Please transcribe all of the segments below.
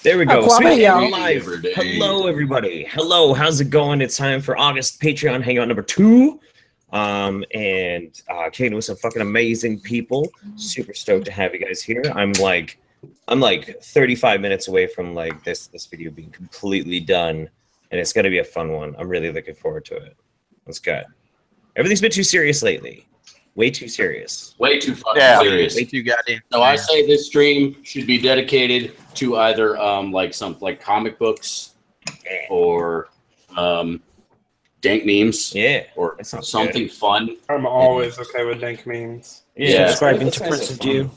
There we go. Kwame, Sweet y'all. live. Hello, everybody. Hello, how's it going? It's time for August Patreon Hangout number 2. Kicking with some fucking amazing people. Super stoked to have you guys here. I'm like 35 minutes away from like this video being completely done, and it's gonna be a fun one. I'm really looking forward to it. Let's go. Everything's been too serious lately. Way too serious. Way too fucking serious. Way too goddamn. So I say this stream should be dedicated to either like comic books or dank memes. Yeah. Or something fun. I'm always okay with dank memes. Yeah. Subscribing to Prince of Dew.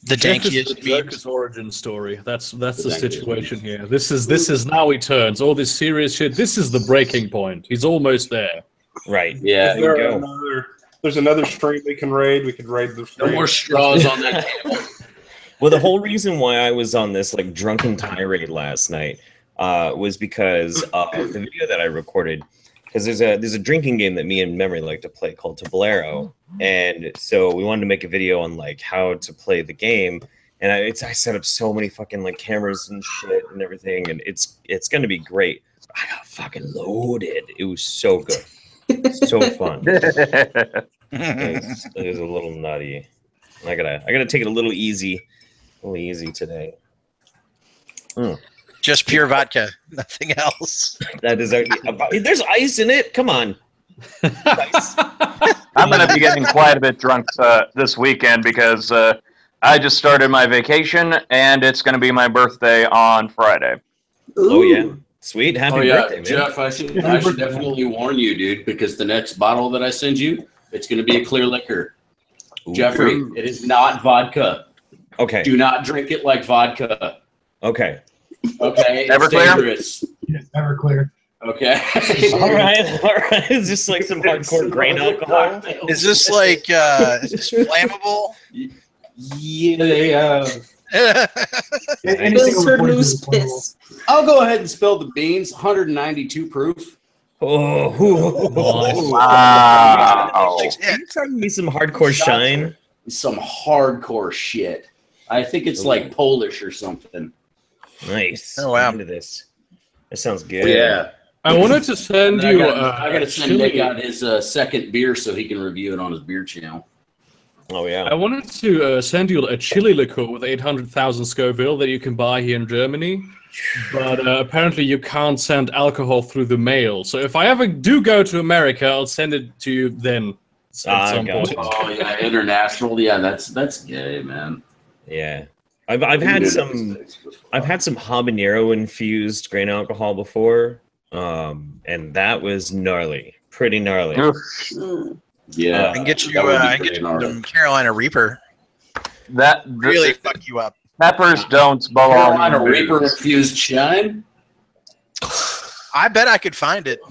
The dankiest the Joker's origin story. That's the situation here. This is now he turns all this serious shit. This is the breaking point. He's almost there. Right. Yeah. There you go. There's another stream we can raid. We could raid the stream. No more straws on that table. Well, the whole reason why I was on this like drunken tirade last night was because of the video that I recorded. Because there's a drinking game that me and Memory like to play called Tablero, and so we wanted to make a video on like how to play the game. And I set up so many fucking like cameras and shit and everything, and it's gonna be great. I got fucking loaded. It was so good. So fun. It was a little nutty. I gotta take it a little easy today. Just pure vodka, nothing else. That is there's ice in it. Come on. Ice. I'm gonna be getting quite a bit drunk this weekend because I just started my vacation and it's gonna be my birthday on Friday. Oh yeah. Sweet, happy birthday, man. Jeff, I should definitely warn you, dude, because the next bottle that I send you, it's going to be a clear liquor. Ooh. Jeffrey, it is not vodka. Okay. Do not drink it like vodka. Okay. Okay. Never it's dangerous. Yes, Everclear. Okay. All right. Is this like some hardcore grain alcohol? Is this like is this flammable? Yeah. Piss or loose piss. I'll go ahead and spill the beans. 192 proof. Oh, wow. Are you telling me some hardcore shine? Some hardcore shit. I think it's like Polish or something. Nice. Oh wow. I'm into this. That sounds good. Yeah. I wanted to send you. I gotta send Nick out his second beer so he can review it on his beer channel. Oh yeah. I wanted to send you a chili liqueur with 800,000 Scoville that you can buy here in Germany, but apparently you can't send alcohol through the mail. So if I ever do go to America, I'll send it to you then. At some point. Oh yeah, international. Yeah, that's gay, man. Yeah, I've had some habanero infused grain alcohol before, and that was gnarly, pretty gnarly. Yeah, I can get you some Carolina Reaper. That really fuck you up. Peppers don't belong. Carolina Reaper infused shine. I bet I could find it.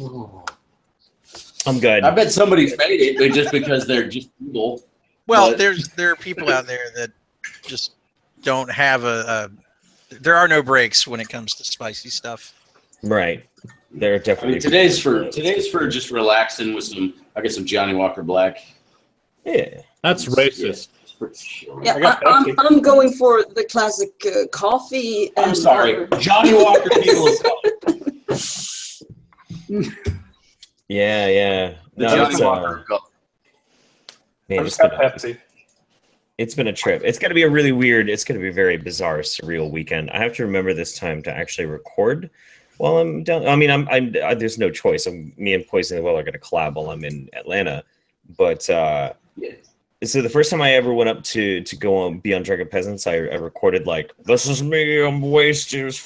I'm good. I bet somebody's made it, but just because they're just evil. Well, there are people out there that just don't have there are no breaks when it comes to spicy stuff. Right. There are definitely. Today's for just relaxing with some. I get some Johnny Walker Black. Yeah, that's racist. Yeah, I'm going for the classic coffee. And I'm sorry, Johnny Walker people. Yeah. The Johnny Walker. Man, it's been a trip. It's gonna be a really weird. It's gonna be a very bizarre, surreal weekend. I have to remember this time to actually record while I'm down. I mean, there's no choice. Me and Poison the Well are gonna collab while I'm in Atlanta. But so the first time I ever went up to go be on Drunken Peasants, I recorded like, "This is me. I'm wasted. It was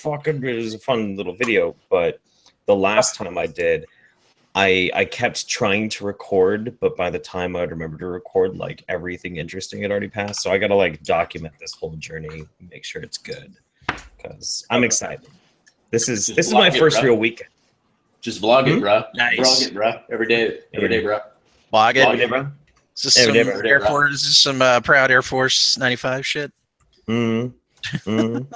a fun little video." But the last time I did, I kept trying to record, but by the time I would remember to record, like everything interesting had already passed. So I gotta like document this whole journey, make sure it's good, because I'm excited. This is my first real weekend. Just vlog it, bro. Nice. Vlog it, bro. Every day, bro. Vlog it. Vlog it, bro. Is this some Air Force? Is this some proud Air Force 95 shit? You should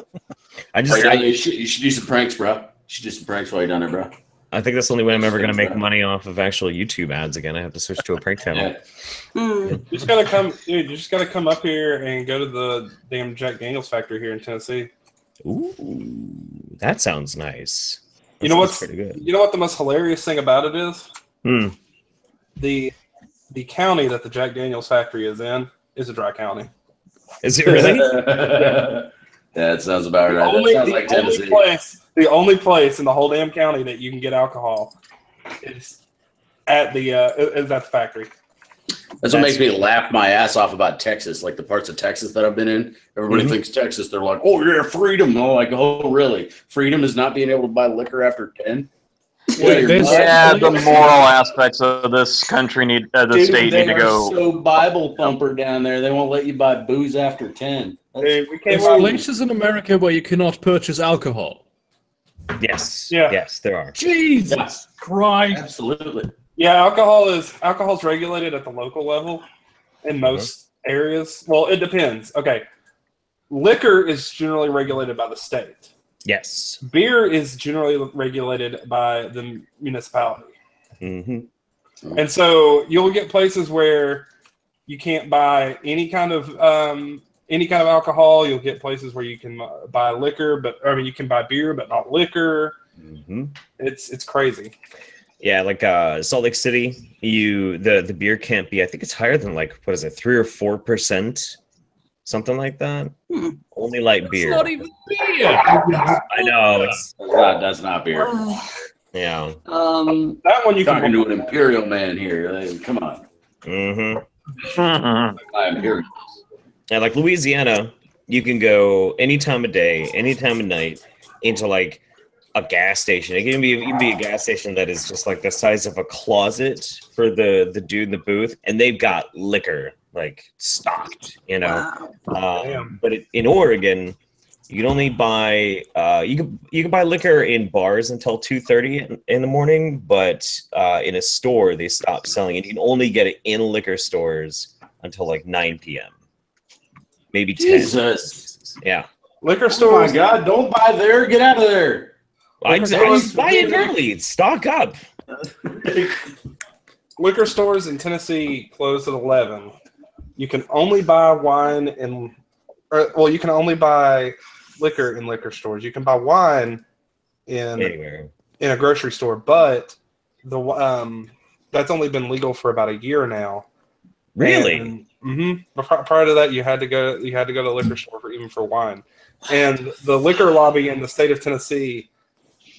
do some pranks, bro. You should do some pranks while you're down there, bro. I think that's the only way I'm ever going to make money off of actual YouTube ads again. I have to switch to a prank channel. You just gotta come, dude. You just gotta come up here and go to the damn Jack Daniels factory here in Tennessee. Ooh. That sounds nice. That You know what's pretty good. You know what the most hilarious thing about it is? The county that the Jack Daniels factory is in is a dry county. Is it really? That sounds about right. That sounds like Tennessee. The only place in the whole damn county that you can get alcohol is at the factory. That's what makes me laugh my ass off about Texas. Like the parts of Texas that I've been in, everybody thinks Texas. They're like, "Oh yeah, freedom." I'm like, "Oh really? Freedom is not being able to buy liquor after 10." Yeah, the moral aspects of this country the state need to go. So Bible thumper down there, they won't let you buy booze after 10. There's places in America where you cannot purchase alcohol. Yes. Yeah. Yes, there are. Jesus Christ. Absolutely. Yeah, alcohol's regulated at the local level in most areas. Well, it depends. Okay. Liquor is generally regulated by the state. Yes. Beer is generally regulated by the municipality. And so you'll get places where you can't buy any kind of alcohol. You'll get places where you can buy liquor, you can buy beer but not liquor. It's crazy. Yeah, like Salt Lake City, the beer can't be. I think it's higher than 3 or 4%, something like that. Only light beer. It's not even beer. I know. That's not beer. Yeah. That one you can talking to an imperial man here. Come on. Yeah, like Louisiana, you can go any time of day, any time of night into a gas station. It can be a gas station that is just the size of a closet for the dude in the booth, and they've got liquor stocked, Wow. But in Oregon, you can only buy you can buy liquor in bars until 2:30 in the morning, but in a store they stop selling it. You can only get it in liquor stores until 9 p.m. Maybe 10. Jesus. Yeah. Liquor stores. Oh my God! Don't buy there. Get out of there. I just buy it early. Stock up. Liquor stores in Tennessee close at 11. You can only buy wine you can only buy liquor in liquor stores. You can buy wine in a grocery store, but that's only been legal for about a year now. Really? Prior to that, you had to go to the liquor store for wine, and the liquor lobby in the state of Tennessee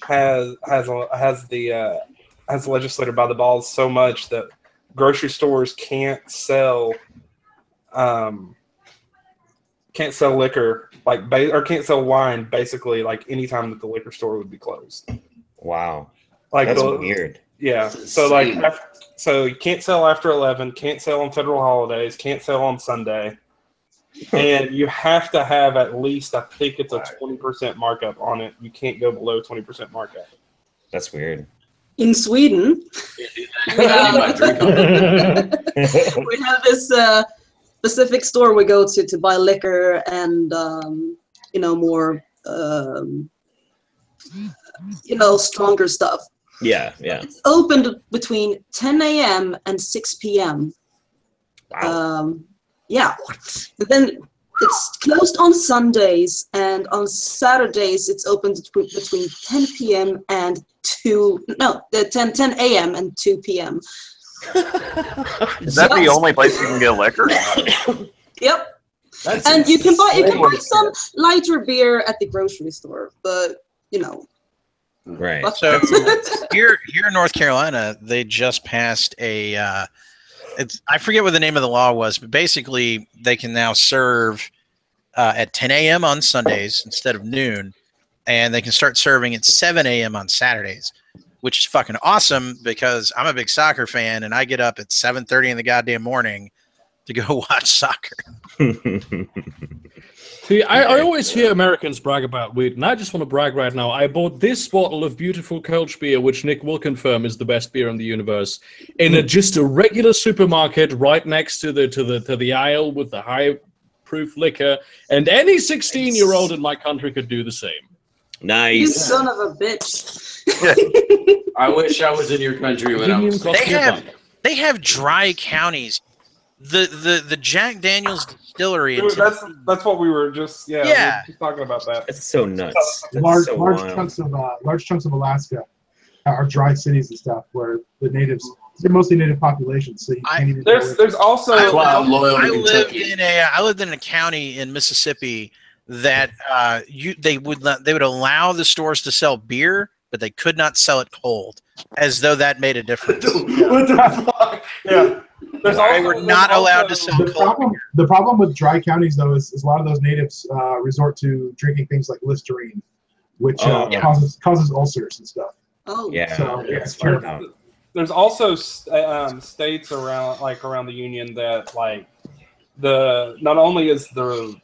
has the legislator by the balls so much that grocery stores can't sell liquor or can't sell wine basically anytime that the liquor store would be closed. Wow, that's weird. Yeah, so so you can't sell after 11, can't sell on federal holidays, can't sell on Sunday, and you have to have at least, I think it's a 20% markup on it. You can't go below 20% markup. That's weird. In Sweden, we have this specific store we go to buy liquor and more stronger stuff. Yeah. It's opened between 10 a.m. and 6 p.m. Wow. Yeah. But then it's closed on Sundays, and on Saturdays it's open between 10 p.m. and 10 a.m. and 2 p.m. Is that the only place you can get liquor? Yep. And you can buy some lighter beer at the grocery store, but Right. So here in North Carolina, they just passed I forget what the name of the law was, but basically they can now serve at 10 a.m. on Sundays instead of noon, and they can start serving at 7 a.m. on Saturdays, which is fucking awesome because I'm a big soccer fan and I get up at 7:30 in the goddamn morning to go watch soccer. See, I always hear Americans brag about weed, and I just want to brag right now. I bought this bottle of beautiful Kölsch beer, which Nick will confirm is the best beer in the universe, in just a regular supermarket right next to the aisle with the high-proof liquor, and any 16-year-old in my country could do the same. Nice. You son of a bitch. I wish I was in your country when I was. They have dry counties The Jack Daniel's distillery. Dude, that's what we were just we were just talking about that. It's so nuts. Large so chunks of Alaska are dry cities and stuff where the natives. They're mostly native populations, so you can't even. There's also. I lived in a county in Mississippi that they would allow the stores to sell beer, but they could not sell it cold, as though that made a difference. What the fuck? Yeah. They were not allowed to sell cold. The problem with dry counties, though, is a lot of those natives resort to drinking things like Listerine, which causes ulcers and stuff. Oh, yeah. So it's There's also states around the union that not only is the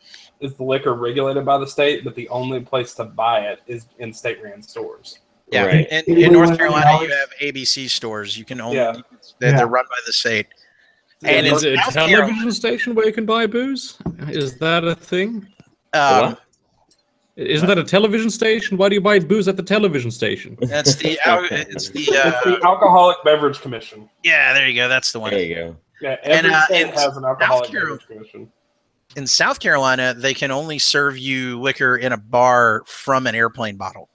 liquor regulated by the state, but the only place to buy it is in state-ran stores. Yeah, right. in North Carolina, you have ABC stores. You can only they're run by the state. And is it a television station where you can buy booze? Is that a thing? Isn't that a television station? Why do you buy booze at the television station? That's the it's the Alcoholic Beverage Commission. Yeah, there you go. That's the one. There you go. Yeah, every state has an Alcoholic Beverage Commission. In South Carolina, they can only serve you liquor in a bar from an airplane bottle.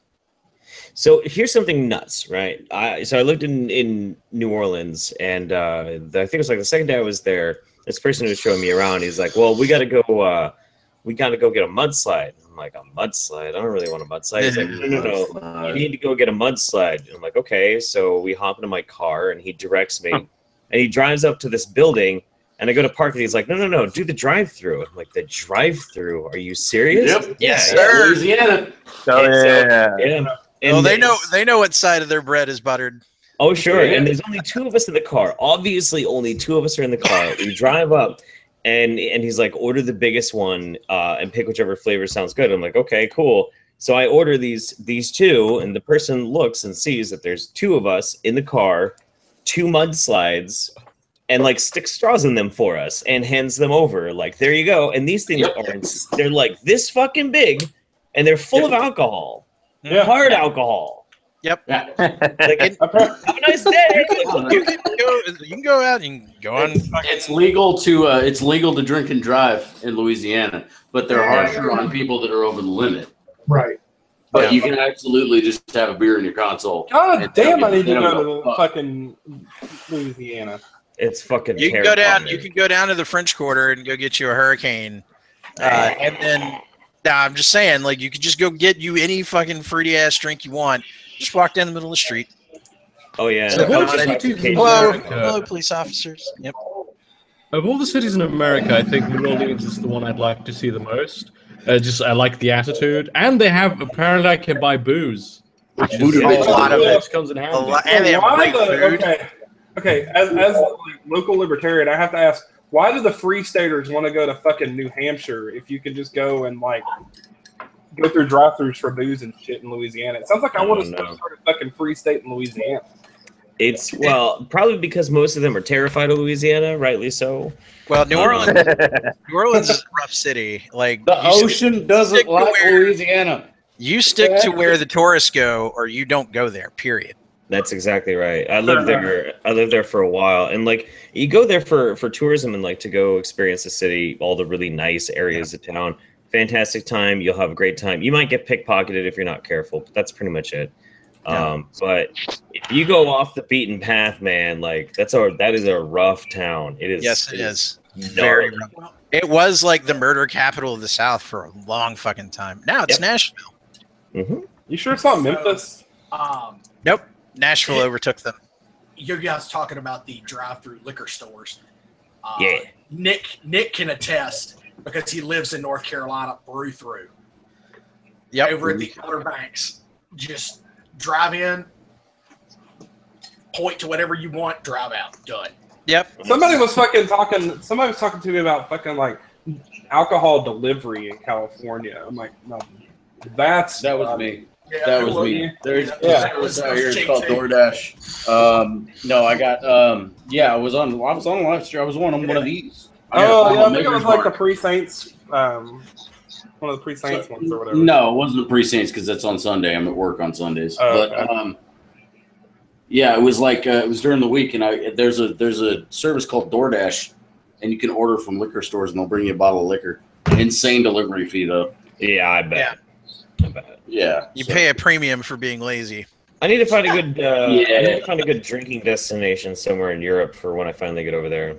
So here's something nuts, right? I lived in New Orleans, and I think it was like the second day I was there. This person was showing me around. He's like, "Well, we gotta go get a mudslide." I'm like, "A mudslide? I don't really want a mudslide." He's like, "No, you need to go get a mudslide." I'm like, "Okay." So we hop into my car, and he directs me, and he drives up to this building. And I go to park, and he's like, "No, do the drive-through." I'm like, "The drive-through? Are you serious?" Yep. Yes, sir. Louisiana. Yeah. Well, they know what side of their bread is buttered. Oh, sure. Yeah. And there's only two of us in the car. Obviously, only two of us are in the car. We drive up, and he's like, "Order the biggest one and pick whichever flavor sounds good." I'm like, "Okay, cool." So I order these two, and the person looks and sees that there's two of us in the car, 2 mudslides, and like sticks straws in them for us and hands them over. Like, there you go. And these things they're like this fucking big, and they're full of alcohol. Yeah. Hard alcohol. Yep. Like, have a nice day. You can go out and go on. It's legal to drink and drive in Louisiana, but they're harsher on people that are over the limit. Right. But you can absolutely just have a beer in your console. God damn! I need to go to fucking Louisiana. It's fucking. You can go down. You can go down to the French Quarter and go get you a hurricane, and then. Nah, I'm just saying, like, you could just go get you any fucking fruity ass drink you want. Just walk down the middle of the street. Oh yeah. So hello, police officers. Yep. Of all the cities in America, I think New Orleans is the one I'd like to see the most. I like the attitude, and they have apparently I can buy booze. Which is a lot of it comes in handy. And they have great food. Okay. As like, local libertarian, I have to ask. Why do the Free Staters want to go to fucking New Hampshire if you can just go and like go through drive-thrus for booze and shit in Louisiana? It sounds like I want to start a fucking free state in Louisiana. It's probably because most of them are terrified of Louisiana, rightly so. Well, New Orleans is a rough city. Like the ocean doesn't like Louisiana. You stick to where the tourists go, or you don't go there. Period. That's exactly right. I lived there for a while, and like you go there for tourism and like to go experience the city, all the really nice areas of town. Fantastic time. You'll have a great time. You might get pickpocketed if you're not careful, but that's pretty much it. But if you go off the beaten path, man, like that is a rough town. It is. Yes, it is. Very rough. It was like the murder capital of the South for a long fucking time. Now it's Nashville. Mm-hmm. You sure it's not Memphis? Nope. Nashville overtook them. You guys talking about the drive-through liquor stores? Yeah. Nick can attest because he lives in North Carolina through. Yep. Over at the Outer Banks, just drive in, point to whatever you want, drive out, done. Yep. Somebody was talking to me about fucking like alcohol delivery in California. I'm like, no, that was me. Yeah, that was me. There's out here. It's called DoorDash. No, I got. I was on live stream. I was on one of these. I think it was like the Pre-Saints. One of the Pre-Saints ones or whatever. No, it wasn't the Pre-Saints because that's on Sunday. I'm at work on Sundays. It was like it was during the week, and there's a service called DoorDash, and you can order from liquor stores, and they'll bring you a bottle of liquor. Insane delivery fee, though. Yeah, I bet. Yeah. I bet. Yeah. You pay a premium for being lazy. I need to find a good. I need to find a good drinking destination somewhere in Europe for when I finally get over there.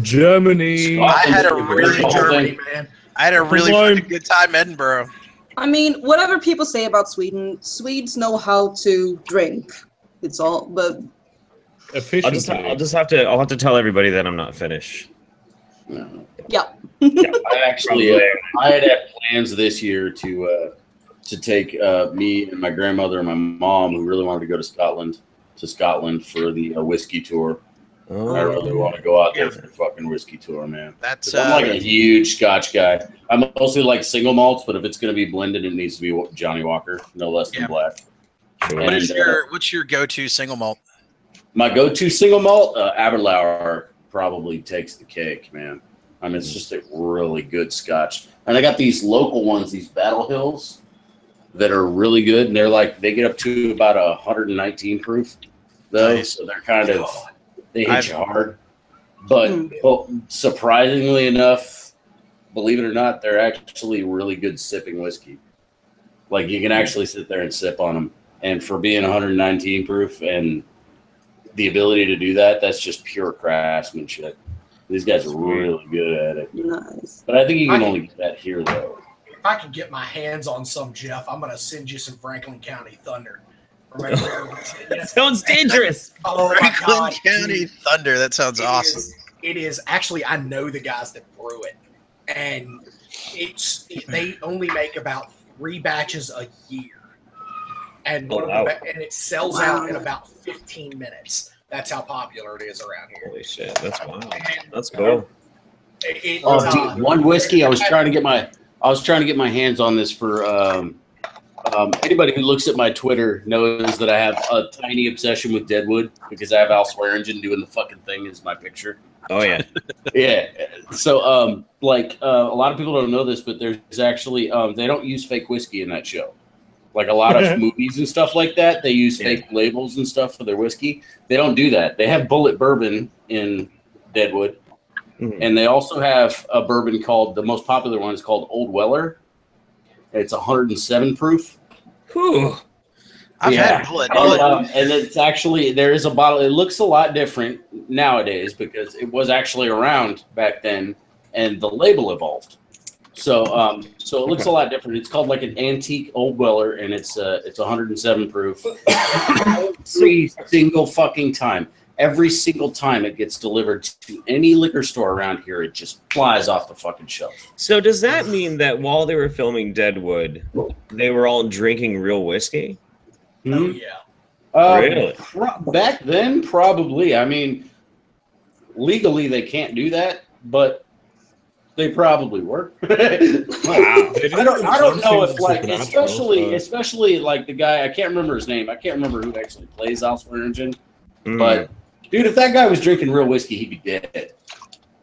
Germany. I had a really Germany, man. I had a really fucking good time in Edinburgh. I mean, whatever people say about Sweden, Swedes know how to drink. It's all, but I'll have to tell everybody that I'm not Finnish. Yeah. I had plans this year to take me and my grandmother and my mom, who really wanted to go to Scotland for the whiskey tour. Oh. I really want to go out there for the fucking whiskey tour, man. That's I'm like a huge Scotch guy. I'm mostly like single malts, but if it's going to be blended, it needs to be Johnny Walker, no less than black. What's your go-to single malt? My go-to single malt, Aberlour, probably takes the cake, man. I mean, it's just a really good Scotch. And I got these local ones, these Battle Hills, that are really good, and they get up to about 119 proof, though. Nice. So they're kind of they hit you hard. But surprisingly enough, believe it or not, they're actually really good sipping whiskey. Like you can actually sit there and sip on them, and for being 119 proof and the ability to do that, that's just pure craftsmanship. These guys are really good at it. Nice. But I think you can only get that here, though. If I can get my hands on some, Jeff, I'm going to send you some Franklin County Thunder. That sounds dangerous. Oh, Franklin County Thunder. That sounds awesome. It is. Actually, I know the guys that brew it. And they only make about 3 batches a year. And and it sells out in about 15 minutes. That's how popular it is around here. Holy shit, that's wild. That's cool. Dude, one whiskey. I was trying to get my hands on this for anybody who looks at my Twitter knows that I have a tiny obsession with Deadwood because I have Al Swearingen doing the fucking thing as my picture. Oh yeah, yeah. So a lot of people don't know this, but there's actually they don't use fake whiskey in that show. Like a lot of movies and stuff like that, they use fake labels and stuff for their whiskey. They don't do that. They have Bullet Bourbon in Deadwood. Mm-hmm. And they also have a bourbon the most popular one is called Old Weller. It's 107 proof. Whew. I've had Bullet. And it's actually, there is a bottle. It looks a lot different nowadays because it was actually around back then and the label evolved. So it looks a lot different. It's called like an antique Old Weller, and it's 107 proof. Every single fucking time, every single time it gets delivered to any liquor store around here, it just flies off the fucking shelf. So does that mean that while they were filming Deadwood, they were all drinking real whiskey? Oh yeah. Really? Back then, probably. I mean, legally they can't do that, but they probably were. Wow. I don't know if like especially like the guy, I can't remember his name. I can't remember who actually plays Al Swearingen. But dude, if that guy was drinking real whiskey, he'd be dead.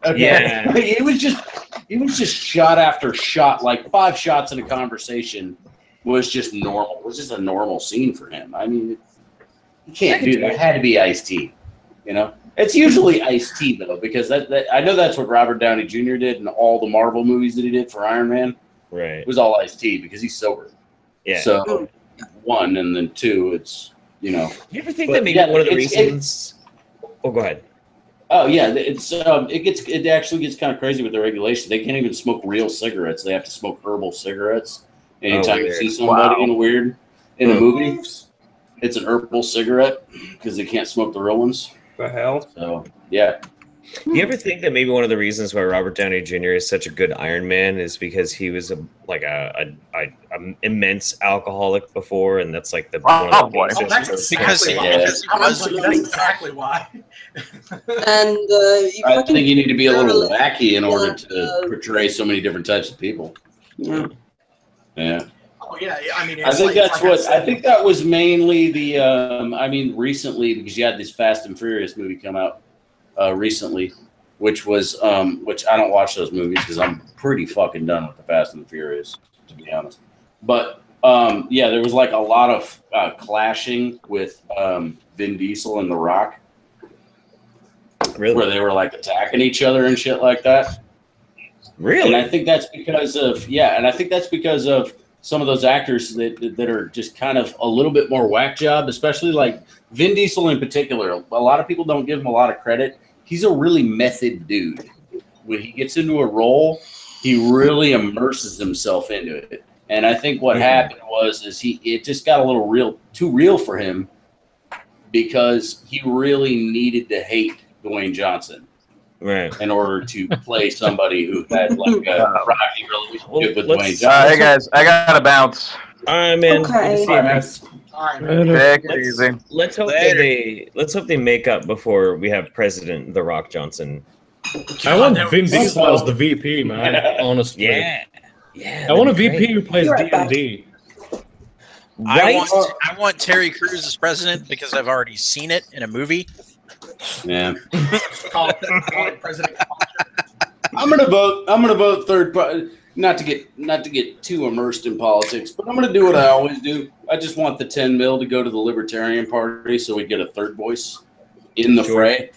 Okay. Yeah. He was just shot after shot, like 5 shots in a conversation was just normal. It was just a normal scene for him. I mean, you can't do that. It had to be iced tea, you know? It's usually iced tea, though, because I know that's what Robert Downey Jr. did in all the Marvel movies that he did for Iron Man. Right. It was all iced tea because he's sober. Yeah. So, 1, and then 2, it's, you know. You ever think that maybe one of the reasons... Oh, go ahead. Oh, yeah. It actually gets kind of crazy with the regulations. They can't even smoke real cigarettes. They have to smoke herbal cigarettes. Anytime you see somebody in a movie, it's an herbal cigarette because they can't smoke the real ones. The hell? So, yeah. Do you ever think that maybe one of the reasons why Robert Downey Jr. is such a good Iron Man is because he was an immense alcoholic before, and that's like that's exactly why. And I think you need to be a little wacky in order to portray so many different types of people. Yeah. Yeah. Oh yeah. I mean, I think I think that was mainly the. I mean, recently because you had this Fast and Furious movie come out recently, which was which I don't watch those movies because I'm pretty fucking done with the Fast and the Furious, to be honest. But yeah, there was like a lot of clashing with Vin Diesel and The Rock. Really? where they were like attacking each other and shit like that. Really? And I think that's because of some of those actors that are just kind of a little bit more whack job, especially like Vin Diesel in particular. A lot of people don't give him a lot of credit. He's a really method dude. When he gets into a role, he really immerses himself into it. And I think what happened it just got a little too real for him, because he really needed to hate Dwayne Johnson. Right. In order to play somebody who had like a rocky relationship with Dwayne Johnson. Hey guys, I gotta bounce. All right, man. Okay. Take it easy. Let's hope they make up before we have President The Rock Johnson. I want Vin Diesel as the VP, man. Honestly. Yeah. I want a VP who plays D&D. Right? I want Terry Crews as president because I've already seen it in a movie. Yeah. Call it President. I'm gonna vote third party. Not to get too immersed in politics, but I'm gonna do what I always do. I just want the 10 mil to go to the Libertarian Party so we get a third voice in the fray.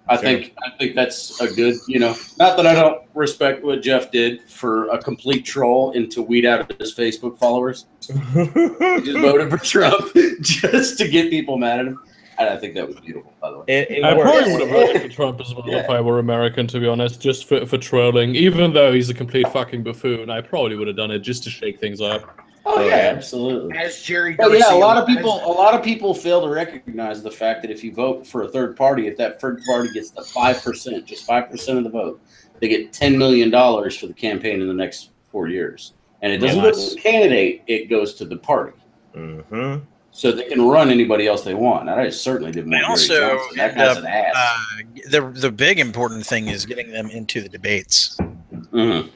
I think that's a good, not that I don't respect what Jeff did for a complete troll and to weed out his Facebook followers. He just voted for Trump just to get people mad at him. And I think that was beautiful, by the way. I probably would have voted for Trump as well if I were American, to be honest, just for trolling. Even though he's a complete fucking buffoon, I probably would have done it just to shake things up. Oh yeah, absolutely. As Jerry But yeah, a lot of people fail to recognize the fact that if you vote for a third party, if that third party gets the 5%, just 5% of the vote, they get $10 million for the campaign in the next 4 years. And it doesn't go to the candidate; it goes to the party. Mm-hmm. So they can run anybody else they want. And I certainly didn't want Jerry Johnson. That guy's an ass. The big important thing is getting them into the debates. Mm-hmm.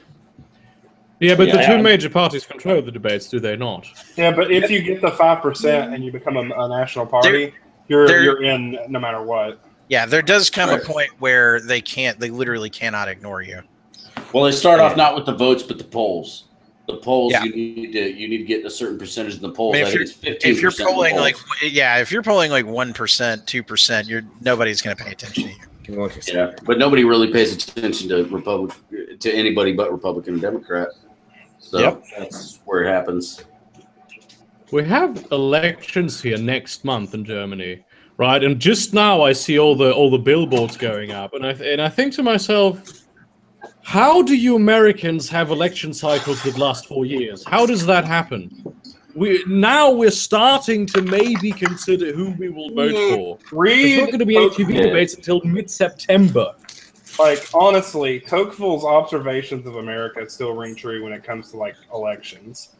Yeah, but the two major parties control the debates, do they not? Yeah, but if you get the 5% and you become a national party, you're in no matter what. Yeah, there does come a point where they literally cannot ignore you. Well, they start off not with the votes, but the polls. The polls, you need to get a certain percentage in the polls. I mean, I think it's 15%. If you're polling if you're polling like 1%, 2%, nobody's going to pay attention to you. Yeah, but nobody really pays attention to anybody but Republican and Democrat. So that's where it happens. We have elections here next month in Germany, right? And just now I see all the billboards going up, and I think to myself, how do you Americans have election cycles that last 4 years? How does that happen? We're starting to maybe consider who we will vote for. There's not going to be any TV debates until mid-September. Like, honestly, Tocqueville's observations of America still ring true when it comes to, like, elections.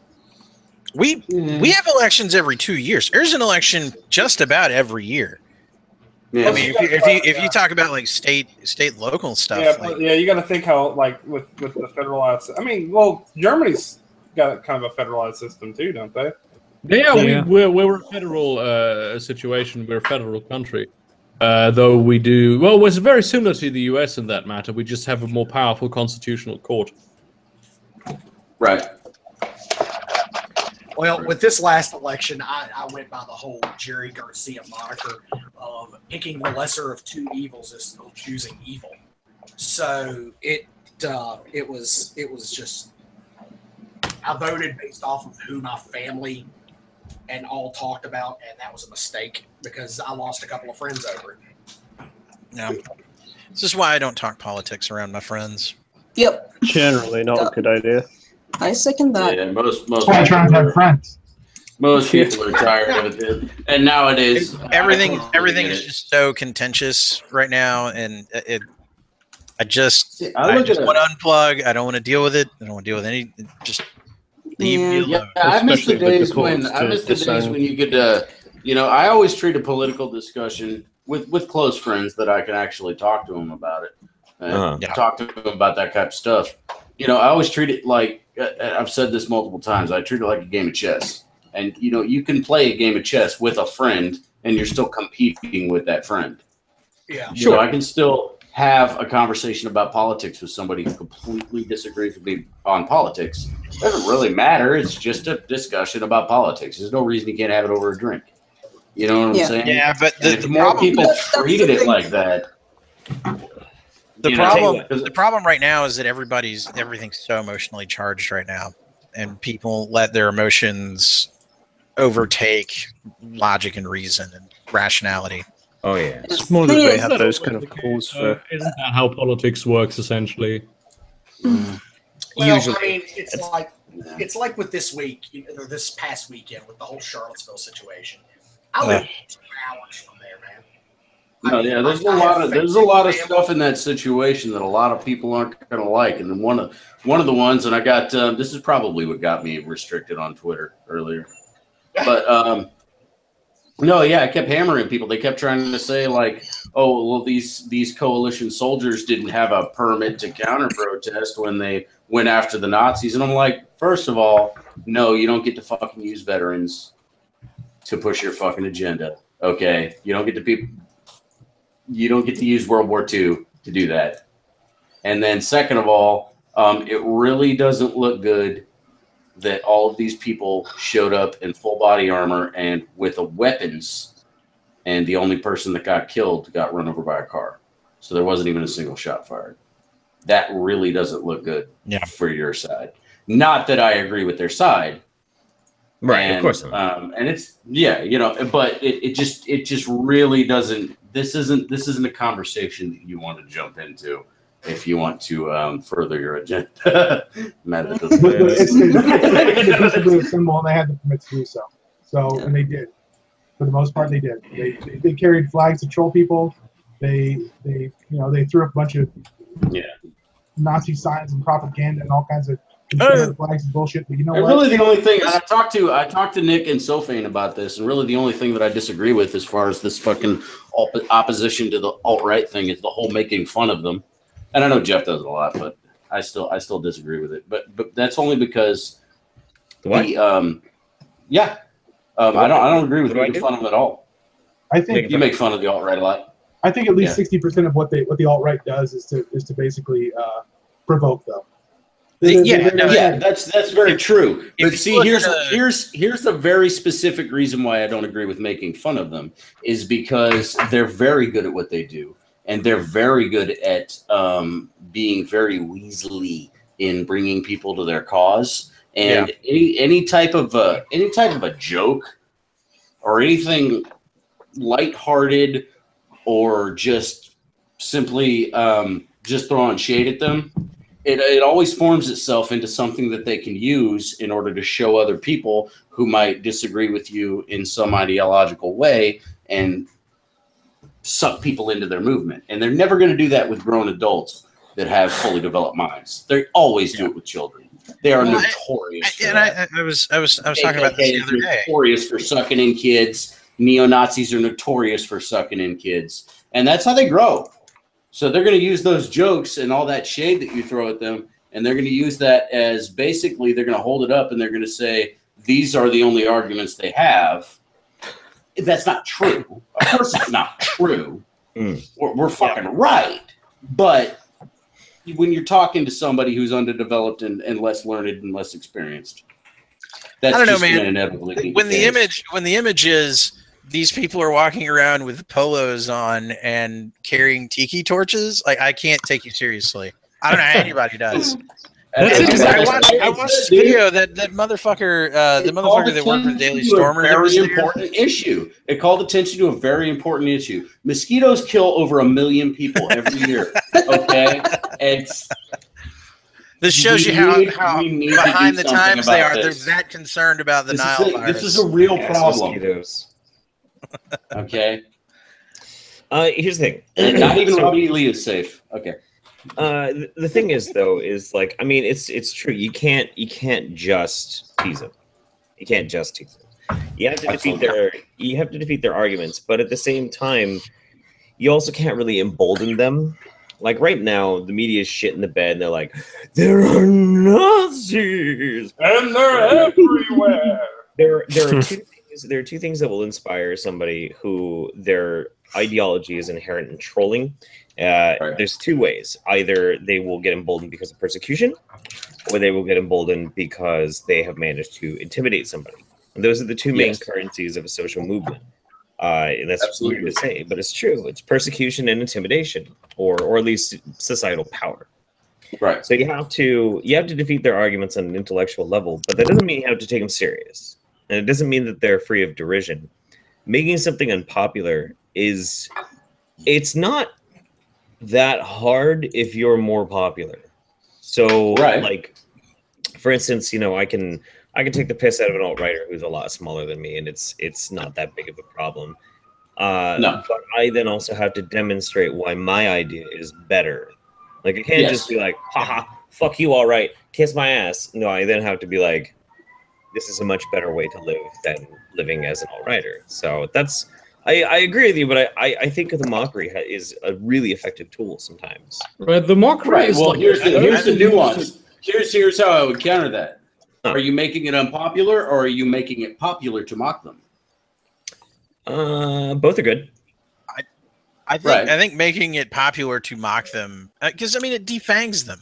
We have elections every 2 years. There's an election just about every year. Yeah. I mean, if you talk about like state local stuff, you got to think how, like, with the federalized. I mean, well, Germany's got kind of a federalized system too, don't they? Yeah, we're a federal situation. We're a federal country. Though we do well, it's very similar to the US in that matter. We just have a more powerful constitutional court. Right. Well, with this last election, I went by the whole Jerry Garcia moniker of picking the lesser of two evils is still choosing evil. So it was just, I voted based off of who my family and all talked about, and that was a mistake because I lost a couple of friends over it. Yeah, this is why I don't talk politics around my friends. Yep. Generally, not a good idea. I second that. Yeah, most That's why I try to have friends. Most people are tired of it, and nowadays everything is just so contentious right now, and I just want to unplug. I don't want to deal with it. I don't want to deal with any. Just leave me alone. Yeah, I miss the days when you could. I always treat a political discussion with close friends that I can actually talk to them about it. Talk to them about that kind of stuff. I always treat it like I've said this multiple times. I treat it like a game of chess. And, you can play a game of chess with a friend and you're still competing with that friend. Yeah. Sure. I can still have a conversation about politics with somebody who completely disagrees with me on politics. It doesn't really matter. It's just a discussion about politics. There's no reason you can't have it over a drink. You know what I'm saying? Yeah, but if more people treated it like that, The problem right now is that everything's so emotionally charged right now, and people let their emotions overtake logic and reason and rationality. Oh yeah, it's more that they have those kind of calls for. Isn't that how politics works essentially? Well, Usually. I mean, it's like with this week, or this past weekend with the whole Charlottesville situation. I live 2 hours from there, man. There's a lot of stuff in that situation that a lot of people aren't going to like, and then one of the ones, and I got this is probably what got me restricted on Twitter earlier, but no, yeah, I kept hammering people. They kept trying to say like, oh, well, these coalition soldiers didn't have a permit to counter protest when they went after the Nazis, and I'm like, first of all, no, you don't get to fucking use veterans to push your fucking agenda. Okay, you don't get to use World War II to do that. And then second of all, it really doesn't look good that all of these people showed up in full body armor and with weapons, and the only person that got killed got run over by a car. So there wasn't even a single shot fired. That really doesn't look good for your side. Not that I agree with their side. Right, of course not. And it's but it just really doesn't. This isn't a conversation that you want to jump into if you want to further your agenda. It's a symbol, and they had the permit to do so. And they did. For the most part, they did. They carried flags to troll people. They threw up a bunch of Nazi signs and propaganda and all kinds of flags and bullshit. But you know what? Really, the only thing I talked to Nick and Sophane about this, and really the only thing that I disagree with as far as this fucking opposition to the alt-right thing is the whole making fun of them. And I know Jeff does it a lot, but I still disagree with it. But that's only because I don't agree with making fun of them at all. I think you make fun of the alt-right a lot. I think at least 60% of what the alt-right does is to basically provoke them. That's very true. But see, here's a very specific reason why I don't agree with making fun of them is because they're very good at what they do, and they're very good at being very weaselly in bringing people to their cause. And any type of a joke or anything lighthearted or just simply just throwing shade at them. It always forms itself into something that they can use in order to show other people who might disagree with you in some ideological way and suck people into their movement. And they're never going to do that with grown adults that have fully developed minds. They always do it with children. They are notorious. I was talking about this the other day. Notorious for sucking in kids. Neo-Nazis are notorious for sucking in kids. And that's how they grow. So they're going to use those jokes and all that shade that you throw at them, and they're going to use that as basically they're going to hold it up and they're going to say, these are the only arguments they have. That's not true. Of course it's not true. We're fucking right. But when you're talking to somebody who's underdeveloped and less learned and less experienced, that's I don't just know, man. Inevitably When the image is these people are walking around with polos on and carrying tiki torches, like I can't take you seriously. I don't know how anybody does. I watched this video that motherfucker, the motherfucker that worked for the Daily Stormer. Very important issue. It called attention to a very important issue. Mosquitoes kill over 1 million people every year. Okay, this shows you how behind the times they are. They're that concerned about the Nile virus. This is a real problem. Okay. Here's the thing. Not even Robbie Lee is safe. Okay. The thing is, though, is like, I mean, it's true. You can't just tease them. You can't just tease them. You have to defeat their arguments, but at the same time, you also can't really embolden them. Like right now, the media is shit in the bed, and they're like, there are Nazis, and they're everywhere. There are two things that will inspire somebody who their ideology is inherent in trolling. There's two ways. Either they will get emboldened because of persecution, or they will get emboldened because they have managed to intimidate somebody. And those are the two main currencies of a social movement. That's Absolutely. weird to say, but it's true. It's persecution and intimidation, or at least societal power. Right. So you have to defeat their arguments on an intellectual level, but that doesn't mean you have to take them serious, and it doesn't mean that they're free of derision. Making something unpopular it's not that hard if you're more popular. So, Right. like, for instance, I can take the piss out of an alt-writer who's a lot smaller than me, and it's not that big of a problem. No. But I then also have to demonstrate why my idea is better. Like, I can't just be like, haha, fuck you, all right, kiss my ass. No, I then have to be like, this is a much better way to live than living as an alt-writer. So I agree with you, but I think the mockery is a really effective tool sometimes. Right, the mockery Right. is Well, like here's the nuance. Here's how I would counter that. Huh. Are you making it unpopular, or are you making it popular to mock them? Both are good. I think making it popular to mock them, because it defangs them.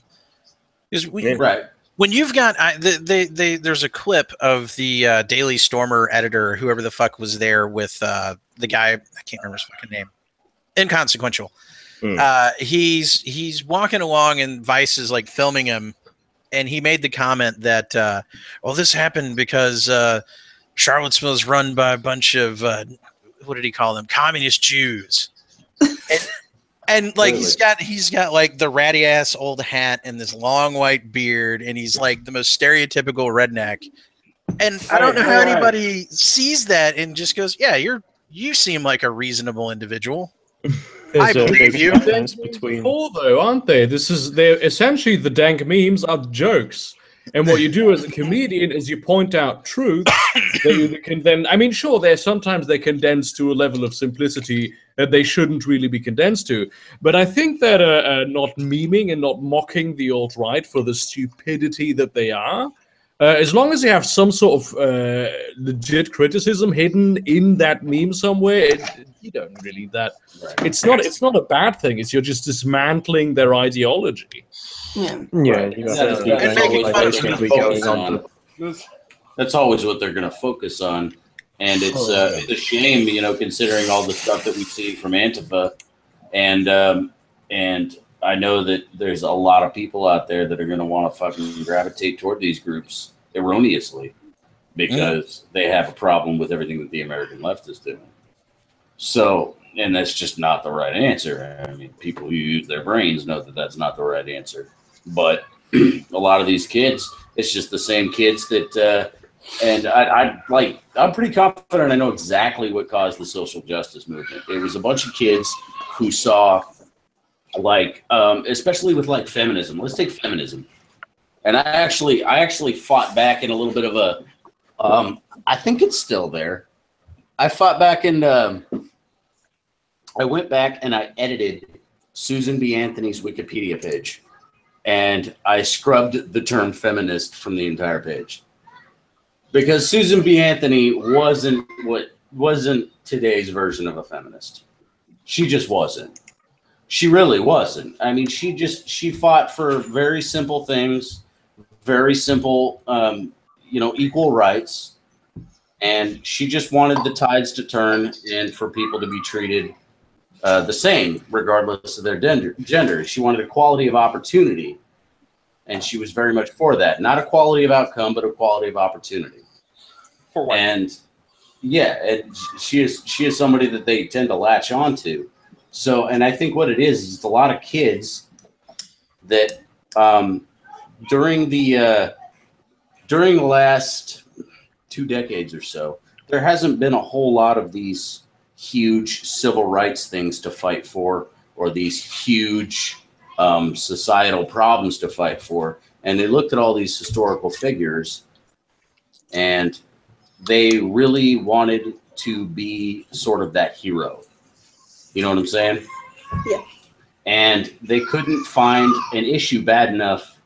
Right. When you've got there's a clip of the Daily Stormer editor, whoever the fuck was there with the guy, I can't remember his fucking name, inconsequential. He's walking along and Vice is like filming him, and he made the comment that this happened because Charlottesville is run by a bunch of what did he call them, communist Jews. And like he's got like the ratty ass old hat and this long white beard, and he's like the most stereotypical redneck. And I don't know how anybody sees that and just goes, "Yeah, you seem like a reasonable individual." I believe you. Between though, aren't they? They're essentially the dank memes are jokes. And what you do as a comedian is you point out truth that you can then, sure, sometimes they're condensed to a level of simplicity that they shouldn't really be condensed to. But I think that not memeing and not mocking the alt-right for the stupidity that they are, as long as you have some sort of legit criticism hidden in that meme somewhere, you don't really that. Right. It's not a bad thing. It's you're just dismantling their ideology. Yeah. Right. That's always what they're going to focus on, and it's a shame, considering all the stuff that we see from Antifa, and I know that there's a lot of people out there that are going to want to fucking gravitate toward these groups erroneously because they have a problem with everything that the American left is doing. So, and that's just not the right answer. People who use their brains know that that's not the right answer. But a lot of these kids, it's just the same kids that, and I'm pretty confident I know exactly what caused the social justice movement. It was a bunch of kids who saw, especially with feminism. Let's take feminism. And I actually fought back in a little bit of a, I think it's still there. I fought back in, I went back and I edited Susan B. Anthony's Wikipedia page. And I scrubbed the term feminist from the entire page. Because Susan B. Anthony wasn't today's version of a feminist. She just wasn't. She really wasn't. She fought for very simple things, very simple, equal rights. And she just wanted the tides to turn and for people to be treated the same, regardless of their gender. She wanted equality of opportunity. And she was very much for that. Not equality of outcome, but equality of opportunity. For what? And she is somebody that they tend to latch on to. So, and I think what it is a lot of kids that during the last 2 decades or so, there hasn't been a whole lot of these huge civil rights things to fight for, or these huge societal problems to fight for. And they looked at all these historical figures and they really wanted to be sort of that hero. You know what I'm saying? Yeah. And they couldn't find an issue bad enough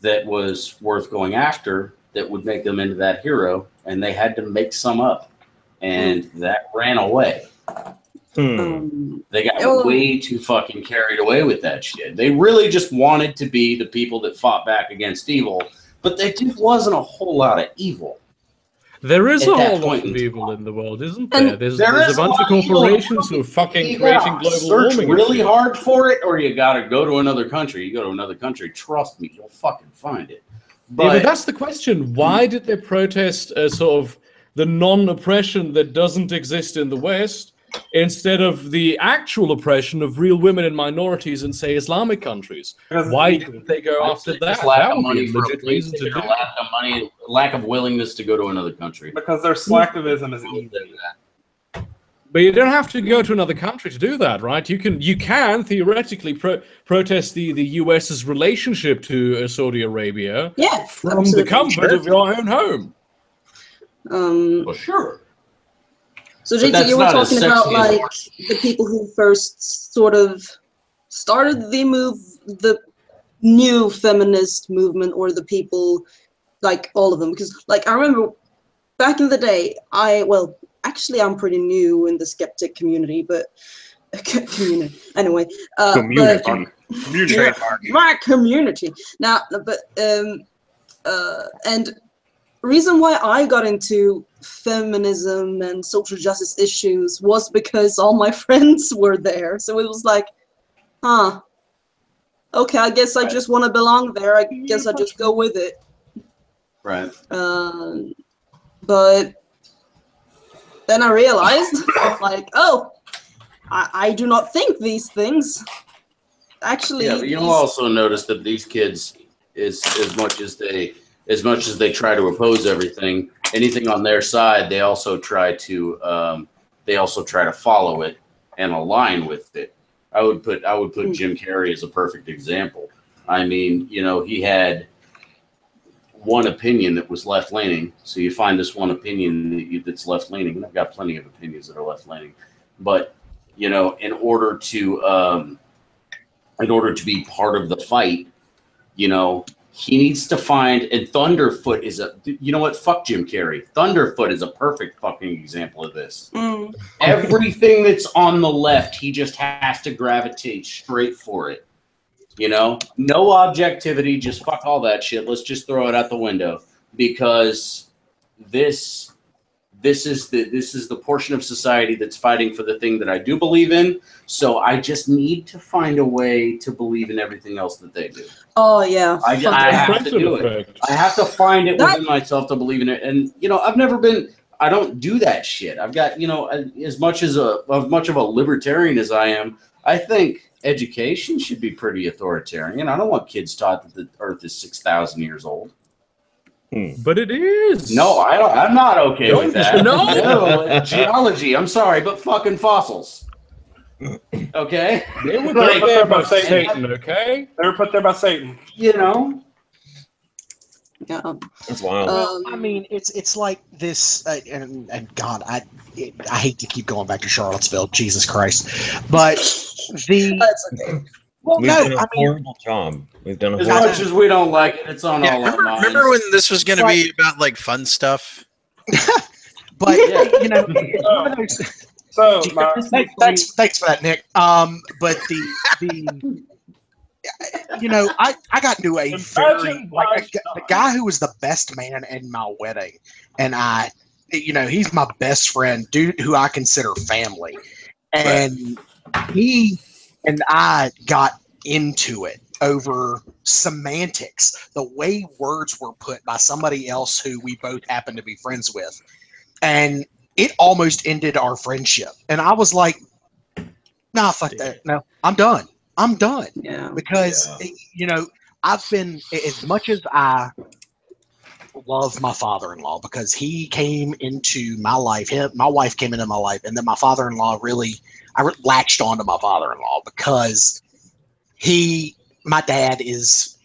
that was worth going after that would make them into that hero. And they had to make some up. And that ran away. They got way too fucking carried away with that shit. They really just wanted to be the people that fought back against evil, but there just wasn't a whole lot of evil. There is At a that whole lot point of in evil in the world, isn't And there? There's There a is bunch of lot evil in the corporations who are fucking You creating gotta global search warming. really hard for it, or you gotta go to another country. You go to another country, trust me, you'll fucking find it. But that's the question. Why did they protest sort of the non-oppression that doesn't exist in the West instead of the actual oppression of real women and minorities in, say, Islamic countries? Why didn't they go after that? Just lack That of would money be a for legit a reason to do. lack of money, lack of willingness to go to another country. Because their slacktivism is easy. But you don't have to go to another country to do that, right? You can theoretically protest the US's relationship to Saudi Arabia from absolutely. the comfort of your own home. Well, sure. So But JT, that's you were not as talking about sexy as like the people who first sort of started the new feminist movement, or the people, like all of them, because like I remember back in the day, actually I'm pretty new in the skeptic community, but community anyway. Community. But, my community now, but and reason why I got into feminism and social justice issues was because all my friends were there. So it was like, okay, I guess I just want to belong there. I guess I just go with it. Right. But then I realized, like, oh, I do not think these things. Actually, yeah, but you'll also notice that these kids, as much as they try to oppose anything on their side, they also try to follow it and align with it. I would put Jim Carrey as a perfect example. I mean, he had one opinion that was left leaning. So you find this one opinion that's left leaning, and I've got plenty of opinions that are left leaning. But in order to be part of the fight, he needs to find, and Thunderfoot is fuck Jim Carrey. Thunderfoot is a perfect fucking example of this. Everything that's on the left, he just has to gravitate straight for it. No objectivity, just fuck all that shit. Let's just throw it out the window, because this is the portion of society that's fighting for the thing that I do believe in. So I just need to find a way to believe in everything else that they do. Oh yeah, I have to do it. I have to find it within myself to believe in it. And I don't do that shit. I've got as much of a libertarian as I am, I think education should be pretty authoritarian. I don't want kids taught that the Earth is 6,000 years old. But it is. No, I'm not okay with that. No, geology. I'm sorry, but fucking fossils. Okay, they were put there by Satan. Okay, they were put there by Satan. Yeah, that's wild. I mean, it's like this, and God, I hate to keep going back to Charlottesville. Jesus Christ, but that's okay. We've done a horrible job. We've done a as much as we don't like it. It's on all our minds. Remember when this was going to be about like fun stuff? But it's one of those. So thanks for that, Nick. But the I got into a very the guy who was the best man in my wedding, and he's my best friend, dude who I consider family, and he and I got into it over semantics, the way words were put by somebody else who we both happen to be friends with, and it almost ended our friendship. And I was like, nah, fuck that. No, I'm done. Yeah. Because, I've been, as much as I love my father-in-law, because he came into my life, my wife came into my life, and then my father-in-law I latched onto my father-in-law because my dad is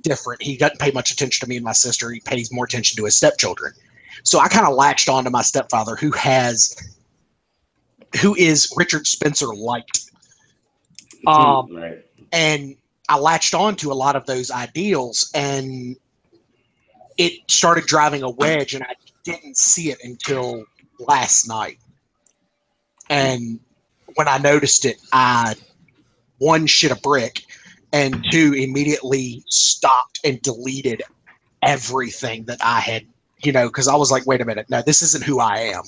different. He doesn't pay much attention to me and my sister. He pays more attention to his stepchildren. So I kind of latched onto my stepfather, who is Richard Spencer light. Right. And I latched on to a lot of those ideals, and it started driving a wedge, and I didn't see it until last night. And when I noticed it, I, one, shit a brick, and two, immediately stopped and deleted everything that I had you know, because I was like, wait a minute, no, this isn't who I am.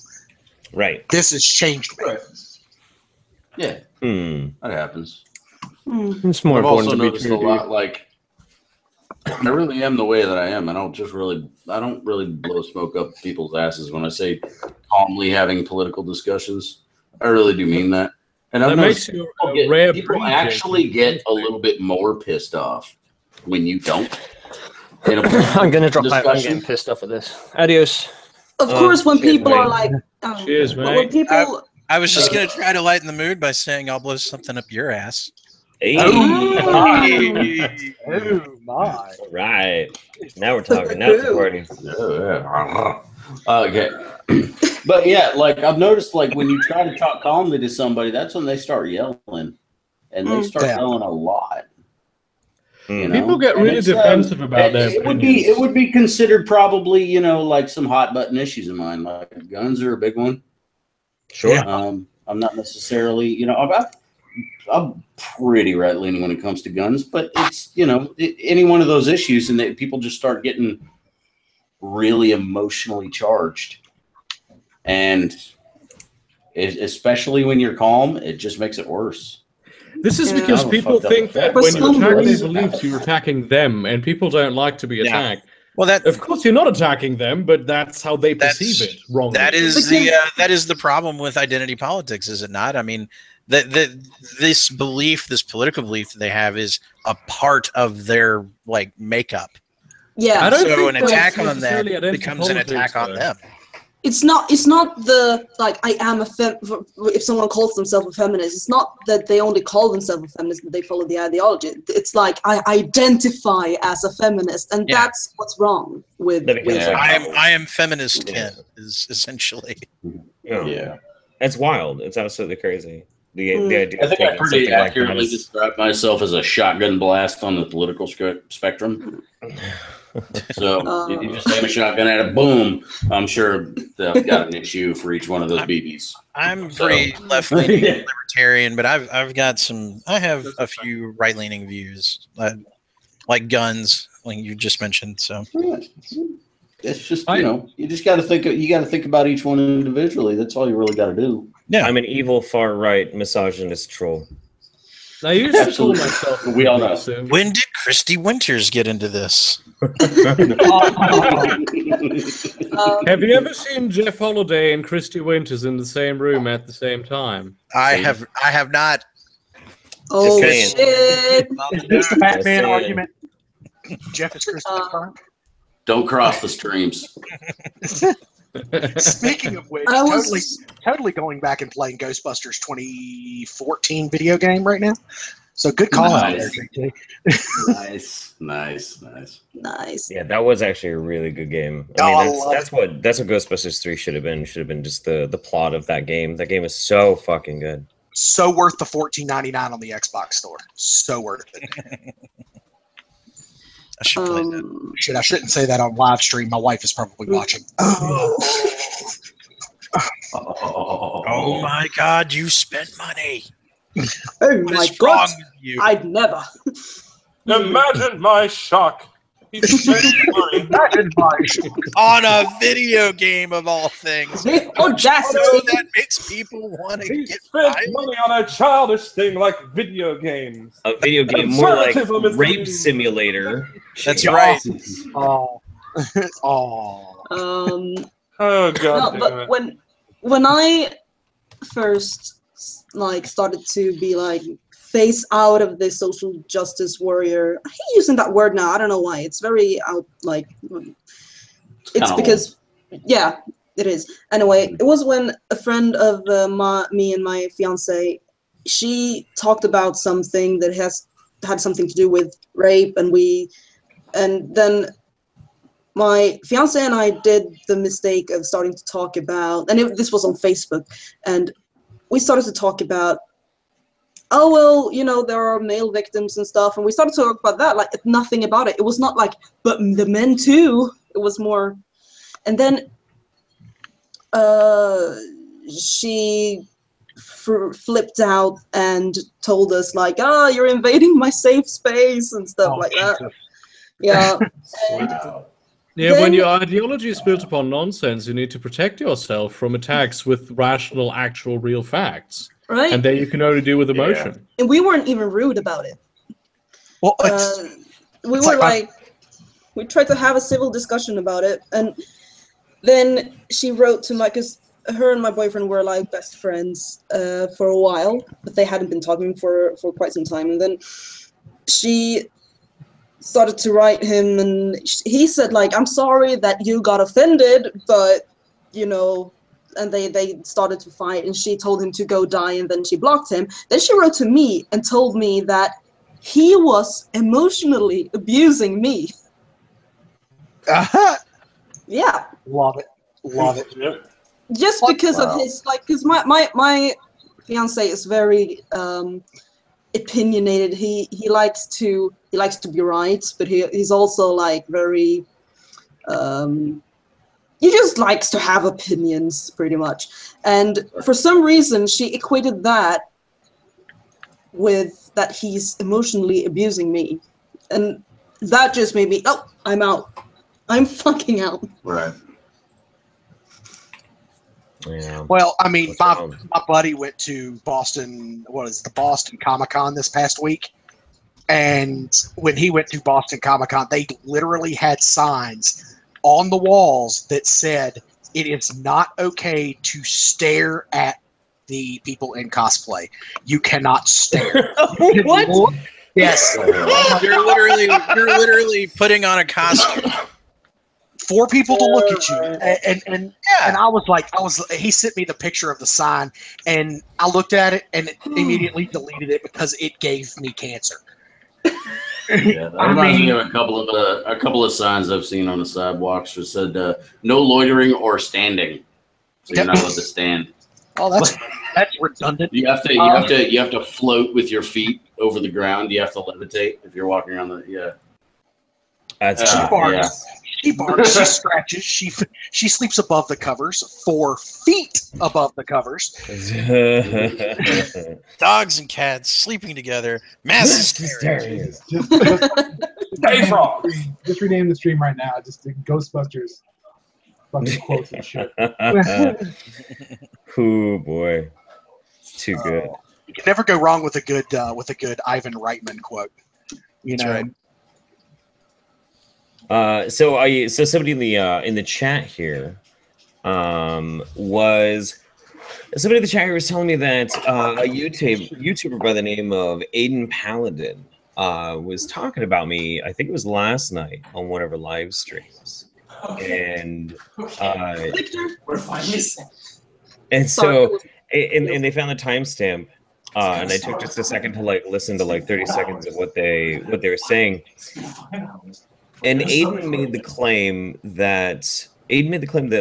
Right. This has changed me. Right. Yeah, that happens. It's more I've important also to be noticed true a to lot, like, I really am the way that I am. I don't really blow smoke up people's asses when I say calmly having political discussions. I really do mean that. And I've That noticed makes you a rare people breed, actually Jake. get a little bit more pissed off when you don't. In a I'm gonna drop out. I'm discussion. getting pissed off at this. Adios. Of course, when cheers, people are mate. like, Cheers, when mate. people, I was just gonna try to lighten the mood by saying I'll blow something up your ass. Hey. Oh my! All right. Now we're talking. Now it's a party. Okay. But yeah, like I've noticed, like when you try to talk calmly to somebody, that's when they start yelling, and they start yelling a lot. You know? People get And really it's, defensive about their it opinions. would be considered probably, you know, like some hot button issues of mine. Like guns are a big one. Sure. I'm not necessarily, you know, I'm pretty right leaning when it comes to guns, but it's, you know, any one of those issues, and that people just start getting really emotionally charged, and especially when you're calm, it just makes it worse. This is because people think that when you attack their beliefs, you're attacking them, and people don't like to be attacked. Well, of course you're not attacking them, but that's how they perceive it wrongly. That is the problem with identity politics, is it not? I mean, this belief, this political belief that they have, is a part of their like makeup. Yeah. So an attack on them becomes an attack on them. It's not the like I am if someone calls themselves a feminist, it's not that they only call themselves a feminist, but they follow the ideology. It's like I identify as a feminist, and that's what's wrong with I am feminist Ken is essentially. Yeah. It's wild. It's absolutely crazy. The idea I think I pretty like accurately describe myself as a shotgun blast on the political spectrum. So if you just aim a shotgun at it, boom, I'm sure they've got an issue for each one of those BBs. I'm pretty left-leaning libertarian, but I have a few right-leaning views, like guns, like you just mentioned. So it's just, you know, you just got to think about each one individually. That's all you really got to do. Yeah, I'm an evil far right misogynist troll. I used to call myself. We all know. When did Christy Winters get into this? Have you ever seen Jeff Holiday and Christy Winters in the same room at the same time? I have not. Oh shit! It's the Batman argument. Jeff is Christy Frank. Don't cross the streams. Speaking of which, totally going back and playing Ghostbusters 2014 video game right now. So good call out there, JT. Nice. Yeah, that was actually a really good game. I mean, that's what Ghostbusters 3 should have been. Should have been just the plot of that game. That game is so fucking good. So worth the $14.99 on the Xbox store. So worth it. I should play that. Shit, I shouldn't say that on live stream. My wife is probably watching. Oh my God! You spent money. Oh my God! I'd never. Imagine my shock. He spent money. On a video game of all things. The audacity. That makes people want to get spent money on a childish thing like video games. A video game more like rape simulator. That's right. Oh. Oh God. No, but when I first started to be phase out of the social justice warrior. I hate using that word now. I don't know why. It's very out. It's because, yeah, it is. Anyway, it was when a friend of me and my fiance, she talked about something that had something to do with rape, and then my fiance and I did the mistake of starting to talk about, and this was on Facebook, and we started to talk about, oh, well, there are male victims and stuff. And we started to talk about that, nothing about it. It was not but the men too. It was more. And then she flipped out and told us, you're invading my safe space and stuff like that. Yeah. Yeah, when your ideology is built upon nonsense, you need to protect yourself from attacks with rational, actual, real facts. Right. And then you can only do with emotion. And we weren't even rude about it. Well, we were like we tried to have a civil discussion about it, and then she wrote to my, because her and my boyfriend were like best friends for a while, but they hadn't been talking for quite some time, and then she started to write him, and he said like, I'm sorry that you got offended, but you know, and they started to fight, and she told him to go die, and then she blocked him. Then she wrote to me and told me that he was emotionally abusing me. Yeah. Love it. Love it. Just because of his, like, because my fiance is very opinionated. He likes to be right, but he's also like very he just likes to have opinions pretty much. And for some reason she equated that with that he's emotionally abusing me, and that just made me, oh, I'm out. I'm fucking out. Right. Yeah. Well, I mean, my buddy went to Boston, the Boston Comic-Con this past week. And when he went to Boston Comic-Con, they literally had signs on the walls that said, it is not okay to stare at the people in cosplay. You cannot stare. What? Yes. You're literally putting on a costume. For people to look at you, and I was like, he sent me the picture of the sign, and I looked at it and immediately deleted it because it gave me cancer. Yeah, that reminds me of a couple of signs I've seen on the sidewalks that said no loitering or standing, so you're not allowed to stand. Oh, that's redundant. You have to float with your feet over the ground. You have to levitate if you're walking on the That's she barks. She barks. She scratches. She sleeps above the covers, 4 feet above the covers. Dogs and cats sleeping together. Mass hysteria. Just rename the stream right now. Just the Ghostbusters fucking quotes and shit. Oh boy, it's too good. You can never go wrong with a good Ivan Reitman quote. You know. Right. So somebody in the chat here was telling me that a YouTuber by the name of Aiden Paladin was talking about me. I think it was last night on one of her live streams, and we're finally and so and they found the timestamp, and I took just a second to like listen to like 30 seconds of what they were saying. And Aiden made the claim that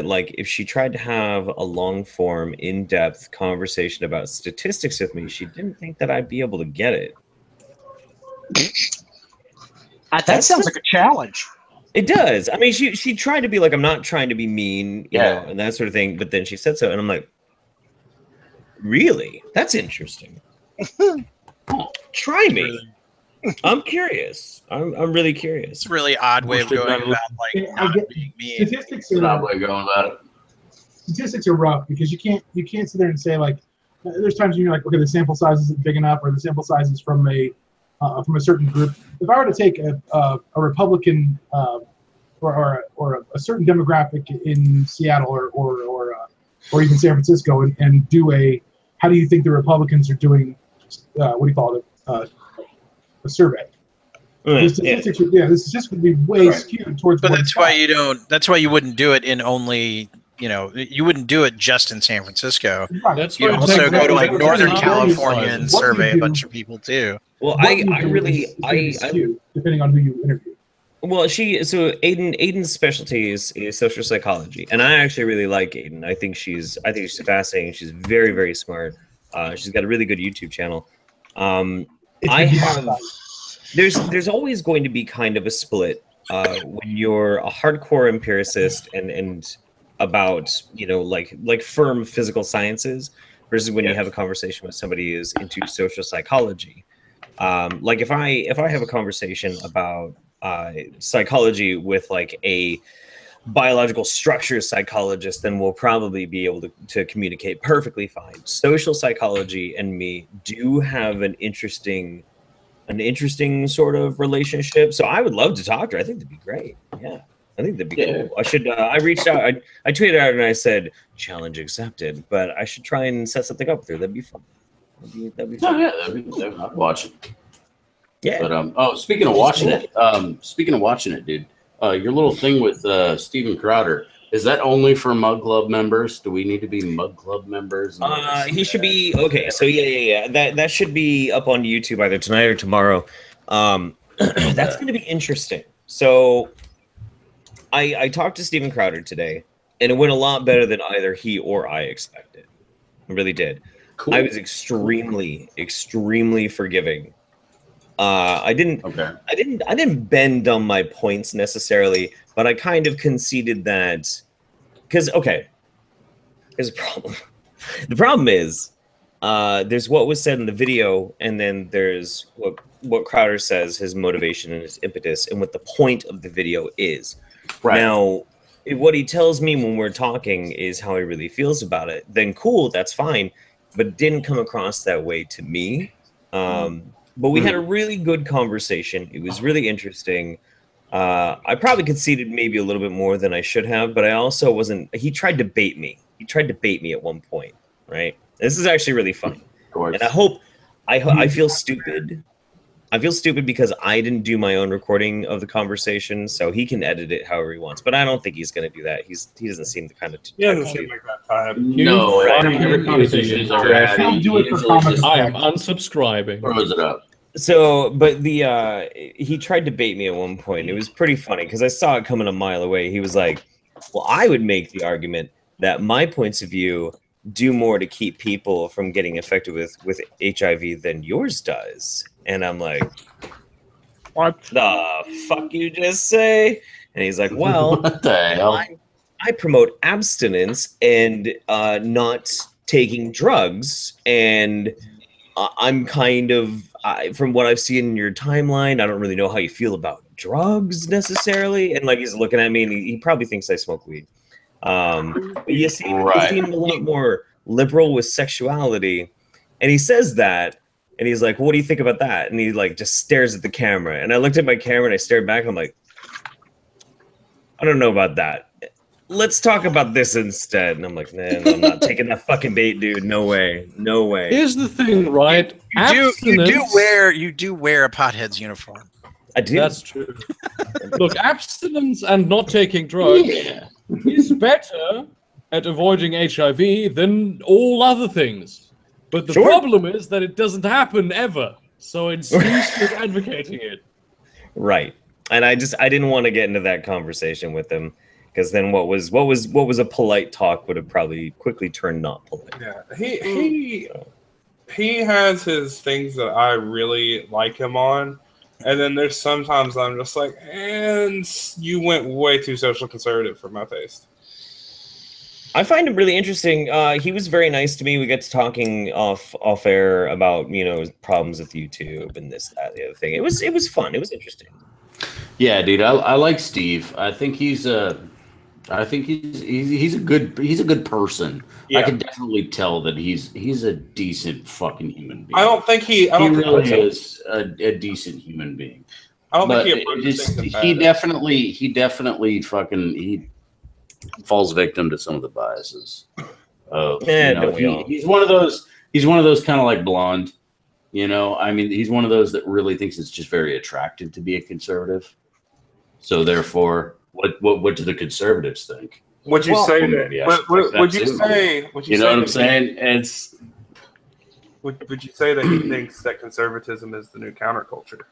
like if she tried to have a long form, in-depth conversation about statistics with me, she didn't think that I'd be able to get it. That sounds like a challenge. It does. I mean, she tried to be like, I'm not trying to be mean, you know, and that sort of thing. But then she said so, and I'm like, really? That's interesting. Try me. I'm curious. I'm really curious. It's a really odd way of going about like not being mean. Statistics It's an odd way of going about it. Statistics are rough because you can't sit there and say like, there's times when you're like, okay, the sample size isn't big enough, or the sample size is from a certain group. If I were to take a Republican or a certain demographic in Seattle or even San Francisco and do how do you think the Republicans are doing? What do you call it? A survey. The statistics, the statistics would be way skewed towards. But that's why you don't. That's why you wouldn't do it in only. You know, you wouldn't do it just in San Francisco. Right. You also go to like Northern California and survey a bunch of people too. Well, I really depending on who you interview. Well, Aiden's specialty is social psychology, and I actually really like Aiden. I think she's fascinating. She's very, very smart. She's got a really good YouTube channel. There's always going to be kind of a split when you're a hardcore empiricist and about, you know, like firm physical sciences versus when you have a conversation with somebody who's into social psychology. Like if I have a conversation about psychology with like a biological structure psychologist, then we'll probably be able to communicate perfectly fine. Social psychology and me do have an interesting sort of relationship. So I would love to talk to her. I think that'd be great. Yeah. I think that'd be cool. I should. I reached out. I tweeted out and I said challenge accepted. But I should try and set something up with her. That'd be fun. That'd be fun. Oh, yeah, I'd watch it. Yeah. But speaking of watching it, dude. Your little thing with Steven Crowder, is that only for Mug Club members? Do we need to be Mug Club members? He should be okay. So yeah. That should be up on YouTube either tonight or tomorrow. That's going to be interesting. So I talked to Steven Crowder today, and it went a lot better than either he or I expected. It really did. Cool. I was extremely, extremely forgiving. I didn't bend on my points necessarily, but I kind of conceded that because here's a problem. The problem is there's what was said in the video, and then there's what Crowder says, his motivation and his impetus, and what the point of the video is. Right. Now, if what he tells me when we're talking is how he really feels about it, then cool, that's fine. But it didn't come across that way to me. But we had a really good conversation. It was really interesting. I probably conceded maybe a little bit more than I should have, but I also wasn't. He tried to bait me. He tried to bait me at one point, right? This is actually really funny. And I feel stupid. I feel stupid because I didn't do my own recording of the conversation, so he can edit it however he wants. But I don't think he's going to do that. He doesn't seem the kind of. He doesn't seem like that time. No, I am unsubscribing. Throws it up. So, but he tried to bait me at one point. It was pretty funny because I saw it coming a mile away. He was like, "Well, I would make the argument that my points of view do more to keep people from getting infected with HIV than yours does." And I'm like, what the fuck you just say? And he's like, well, what the hell? I promote abstinence and not taking drugs. And I'm kind of, from what I've seen in your timeline, I don't really know how you feel about drugs necessarily. And like, he's looking at me and he probably thinks I smoke weed. But you seem a lot more liberal with sexuality. And he says that. And he's like, what do you think about that? And he like just stares at the camera. And I looked at my camera and I stared back. And I'm like, I don't know about that. Let's talk about this instead. And I'm like, man, I'm not taking that fucking bait, dude. No way. No way. Here's the thing, right? You do wear a pothead's uniform. I do. That's true. Look, abstinence and not taking drugs is better at avoiding HIV than all other things. But the problem is that it doesn't happen ever. So it's useless advocating it. Right. And I didn't want to get into that conversation with him because then what was a polite talk would have probably quickly turned not polite. Yeah. He has his things that I really like him on. And then there's sometimes I'm just like, and you went way too social conservative for my taste. I find him really interesting. He was very nice to me. We got to talking off air about problems with YouTube and this, that, the other thing. It was fun. It was interesting. Yeah, dude. I like Steve. I think he's a good person. Yeah. I can definitely tell that he's a decent fucking human being. I don't think he really is a decent human being. I don't think he definitely falls victim to some of the biases. He's one of those kind of like blonde, I mean, he's one of those that really thinks it's just very attractive to be a conservative. So therefore, what do the conservatives think? Would you say that? You know what I'm saying? Would you say that he thinks that conservatism is the new counterculture?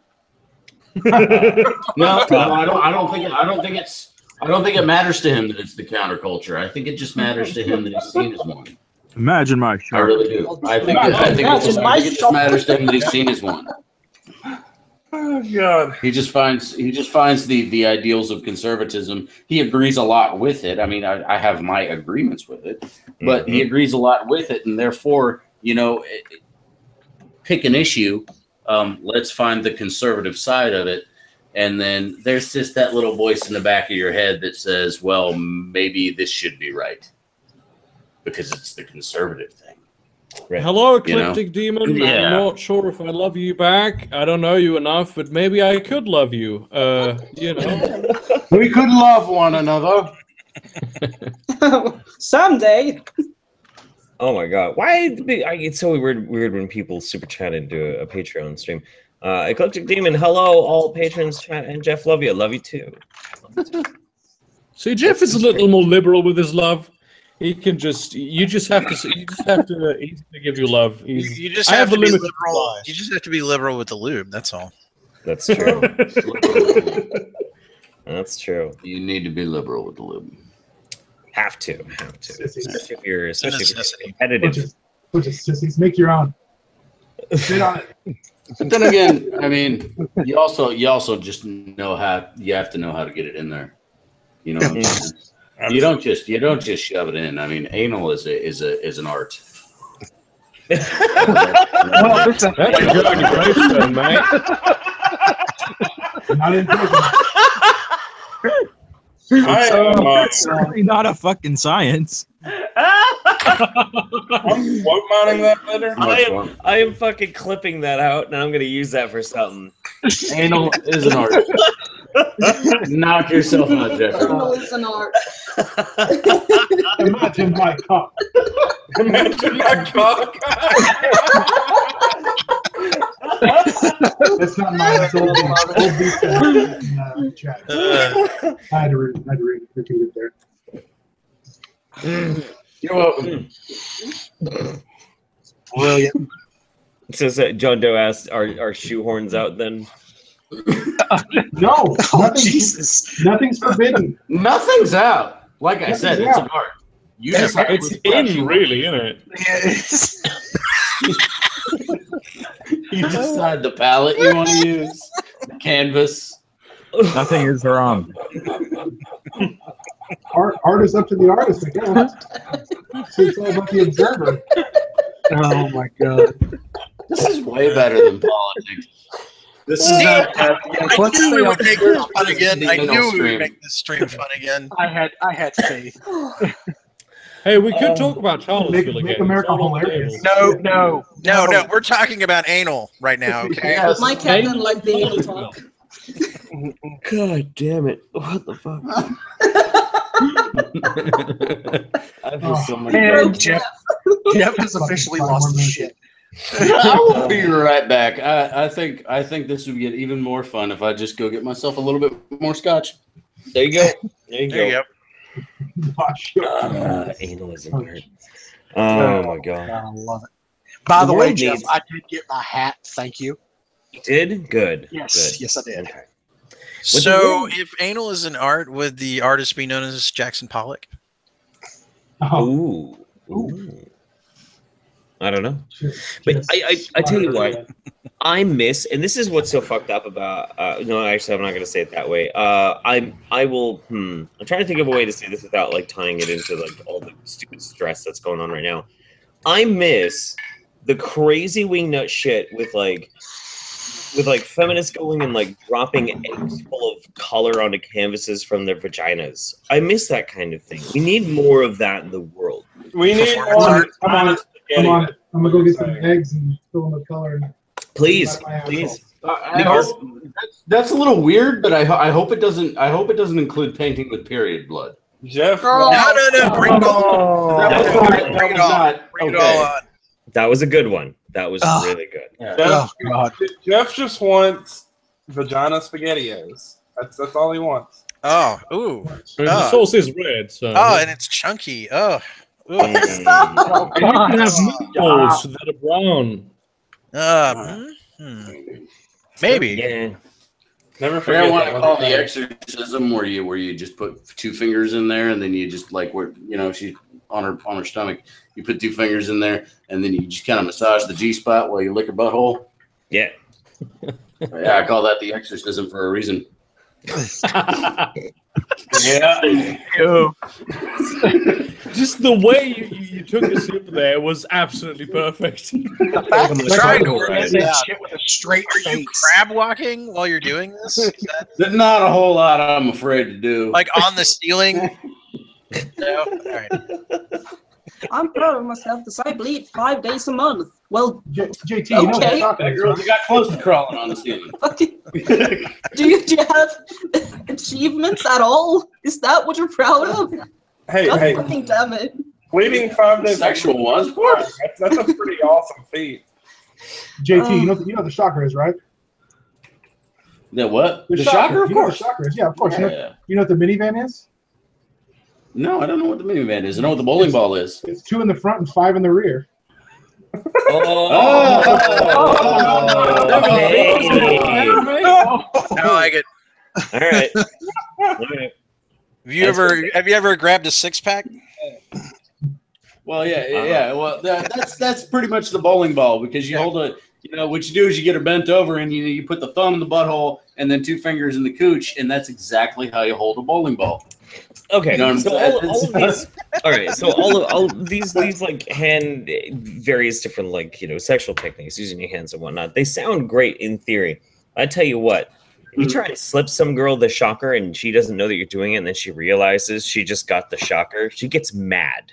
No, I don't think it matters to him that it's the counterculture. I think it just matters to him that he's seen as one. Imagine my show. I really do. I think it just matters to him that he's seen as one. Oh God. He just finds the ideals of conservatism. He agrees a lot with it. I mean, I have my agreements with it, but he agrees a lot with it, and therefore, pick an issue. Let's find the conservative side of it. And then there's just that little voice in the back of your head that says, well, maybe this should be right. Because it's the conservative thing. Right. Hello, Ecliptic Demon. Yeah. I'm not sure if I love you back. I don't know you enough, but maybe I could love you. You know. We could love one another. Someday. Oh my god! Why? It's so weird when people super chat into a Patreon stream. Ecliptic Demon, hello, all patrons, chat, and Jeff, love you. Love you too. See, Jeff is a little more liberal with his love. He can just, you just have to, he's going to give you love. You just have to be liberal. You just have to be liberal with the lube. That's all. That's true. That's true. You need to be liberal with the lube. Have to. Especially if you're competitive. Bunch of sissies. Make your own. Sit on it. But then again, I mean, you also just know how, you have to know how to get it in there. You know what I'm saying? You don't just shove it in. I mean, anal is an art. Well, that's a good question, mate. Not in It's certainly not a fucking science. I'm quote mining that letter. I am fucking clipping that out, and I'm gonna use that for something. Anal is an art. Knock yourself out, Jeffrey. Anal is an art. Imagine my cock. Imagine my cock. That's not my old chat. I had to repeat it there. You're welcome. William. So John Doe asked, "Are shoehorns out then?" No. Jesus. Nothing's forbidden. Nothing's out. Like I said, it's an art. You just have it's in, really, isn't it? Yes. You decide the palette you want to use, the canvas. Nothing is wrong. Art is up to the artist, I guess. So it's all about the observer. Oh my god. This is way better than politics. This is not. I knew we would make this fun again. I knew we would make this stream fun again. I had faith. Hey, we could talk about Charlottesville again. Make America hilarious. No. We're talking about anal right now, okay? Yes. My cat doesn't like being able to talk. God damn it! What the fuck? I feel so much And Jeff has officially lost his shit. I will be right back. I think this would get even more fun if I just go get myself a little bit more scotch. There you go. There you go. Anal is art. Oh my god! I love it. By the way, Jeff, I did get my hat. Thank you. You did? Good. Yes, yes, I did. Okay. So, if anal is an art, would the artist be known as Jackson Pollock? Ooh. I don't know. But I tell you what, I miss, and this is what's so fucked up about, no, actually, I'm not going to say it that way. I'm trying to think of a way to say this without like tying it into like all the stupid stress that's going on right now. I miss the crazy wingnut shit with like feminists going and like dropping eggs full of color onto canvases from their vaginas. I miss that kind of thing. We need more of that in the world. We need more. Come on. I'm gonna go get some eggs and fill them with color. Please. That's a little weird, but I hope it doesn't. I hope it doesn't include painting with period blood. Jeff. No. Bring it all. Bring it all on. That was a good one. That was really good. Yeah. Jeff just wants vagina SpaghettiOs. That's all he wants. Oh, ooh. The sauce is red. So. Oh, and it's chunky. Oh. You can have meatballs that are brown. Maybe. Yeah. Never forget. I want to call the exorcism where you just put two fingers in there and then you just like where she's on her stomach. You put two fingers in there and then you just kind of massage the G spot while you lick her butthole. Yeah. Yeah, I call that the exorcism for a reason. Yeah. Just the way you took a sip there was absolutely perfect. The fact that Triangle, you right? that shit with a straight Are you face. crab walking while you're doing this? Is that, There's not a whole lot I'm afraid to do. like on the ceiling? No? All right. I'm proud of myself because I bleed 5 days a month. Well, JT, you know okay. what That girl, you got close to crawling on the ceiling. do you have achievements at all? Is that what you're proud of? Hey, God hey, fucking damn it. bleeding 5 days. Sexual ones, of course. That's a pretty awesome feat. JT, you know what the shocker is, right? The what? The shocker, shocker, of you know what course. the shocker is, yeah, of course. Yeah. You know what the minivan is? No, I don't know what the minivan is. I know what the bowling ball is. It's 2 in the front and 5 in the rear. Oh. I like it. All right. Have you ever grabbed a 6-pack? Well, yeah. Well, that's pretty much the bowling ball because you hold a. You know what you do is you get her bent over and you put the thumb in the butthole and then 2 fingers in the cooch, and that's exactly how you hold a bowling ball. Okay, You know what I'm so saying? all of these, all right, so all of these like hand various different like sexual techniques using your hands and whatnot. They sound great in theory. I tell you what, if you try and slip some girl the shocker and she doesn't know that you're doing it, and then she realizes she just got the shocker, she gets mad.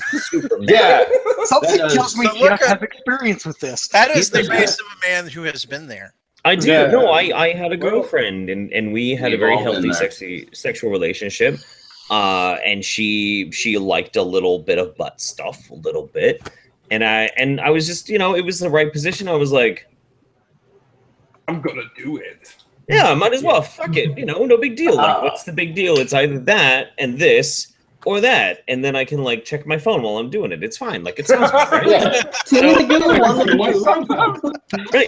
Super mad. Yeah, Something tells me So Jeff look at- has experience with this. That is the face of a man who has been there. I do. Yeah. No, I had a girlfriend and we had a very We've all been healthy, there. sexual relationship. And she liked a little bit of butt stuff, a little bit. And I was just, it was the right position. I was like, I'm gonna do it. yeah, I might as well. Fuck it. No big deal. Like, what's the big deal? It's either that and this or that. And then I can like check my phone while I'm doing it. It's fine. Like it sounds good, right? Right.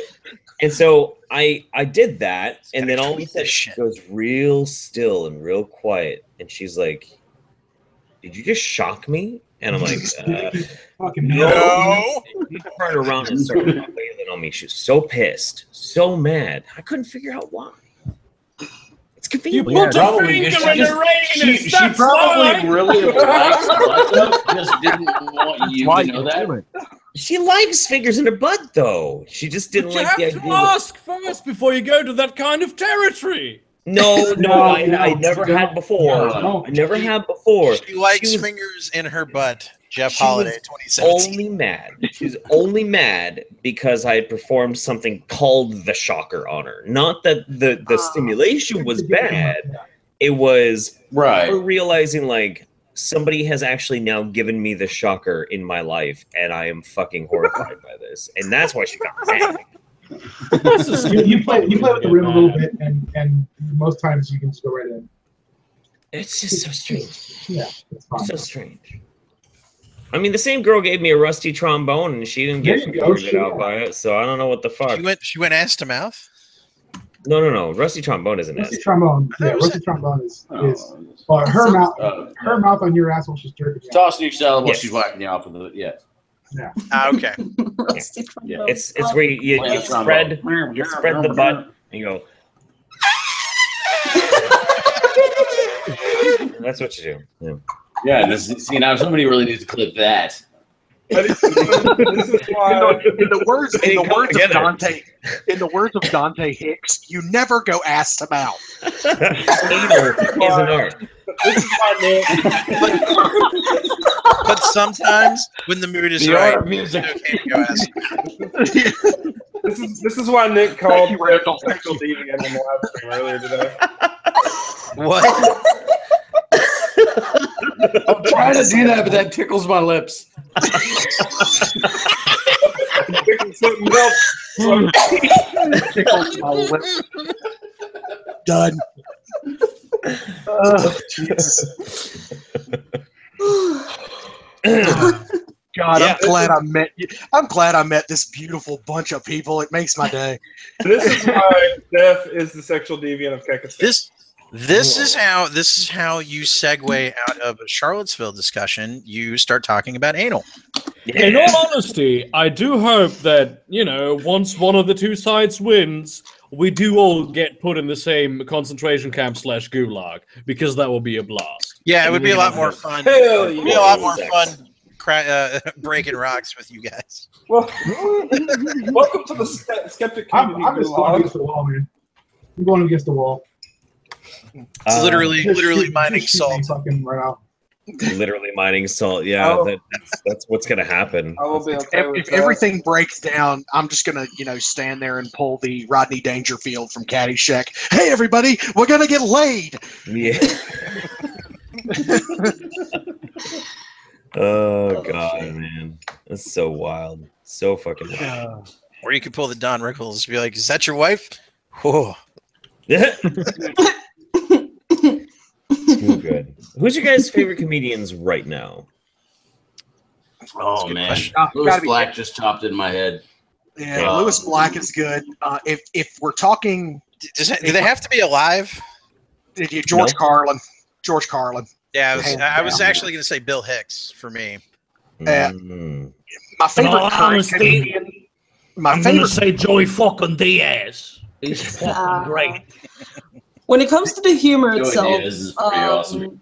And so I did that, and then all of a sudden she goes real still and real quiet, and she's like, "Did you just shock me?" And I'm like, Fucking "No." She turned around and started wailing on me. She was so pissed, so mad. I couldn't figure out why. It's convenient. You put a finger in the rain. She probably really likes butt stuff, just didn't want you to know that. She likes fingers in her butt, though. She just didn't You like have the to idea. ask first before you go to that kind of territory. No, I never had before. No. I never had before. She likes She was- fingers in her butt. Jeff She Holiday, was 2017. only mad. She's only mad because I had performed something called the shocker on her. Not that the stimulation was bad. It was Right. her realizing like somebody has actually now given me the shocker in my life, and I am fucking horrified by this. And that's why she got mad. You play with the rim a little bit, and most times you can just go right in. It's just so strange. Yeah, it's fine. So strange. I mean, the same girl gave me a rusty trombone, and she didn't get There you go, weirded out by it. So I don't know what the fuck. She went ass to mouth. No. Rusty trombone isn't Rusty it? trombone. Yeah, rusty trombone is well, her mouth on your ass while she's jerking you. Tossing your salad while Yes. she's whacking you off with it. Yeah. Okay. Yeah. It's where you spread the butt and you go. That's what you do. Yeah. Yeah. See, now somebody really needs to clip that. This is why In the words together. in the words of Dante Hicks, you never go ass to mouth. Anal is an art. this is why Nick. But sometimes when the mood is The right, art of music. it's okay to go ass. This is why Nick called Randall sexual deviant in the live stream earlier today. What? I'm trying to do that, but that tickles my lips. Tickles my lip. Done. Oh, Jesus. God, Yeah. I'm glad I met you. I'm glad I met this beautiful bunch of people. It makes my day. This is why Steph is the sexual deviant of Kekistan. This is how you segue out of a Charlottesville discussion. You start talking about anal. In all honesty, I do hope that, once one of the two sides wins, we do all get put in the same concentration camp / gulag, because that will be a blast. Yeah, it would be a lot more fun. Hell It would be a lot more fun breaking rocks with you guys. Well, welcome to the skeptic community. I'm just going against the wall, man. I'm going against the wall. It's literally mining just shoot me salt. fucking right out. Literally mining salt. Yeah, Oh. that's what's gonna happen. I will be okay with If that. everything breaks down, I'm just gonna, stand there and pull the Rodney Dangerfield from Caddyshack. Hey, everybody, we're gonna get laid. Yeah. Oh god, man, that's so wild, so fucking wild. Or you could pull the Don Rickles and be like, "Is that your wife?" Oh. Too good. Who's your guys' favorite comedians right now? Oh good man, question. Lewis Black just chopped in my head. Yeah, Lewis Black is good. If we're talking, Do they have to be alive? George Carlin. George Carlin. Yeah, I was actually going to say Bill Hicks for me. My favorite current comedian. I'm going to say Joey fucking Diaz. He's fucking great. When it comes to the humor Joey itself, Diaz is pretty awesome.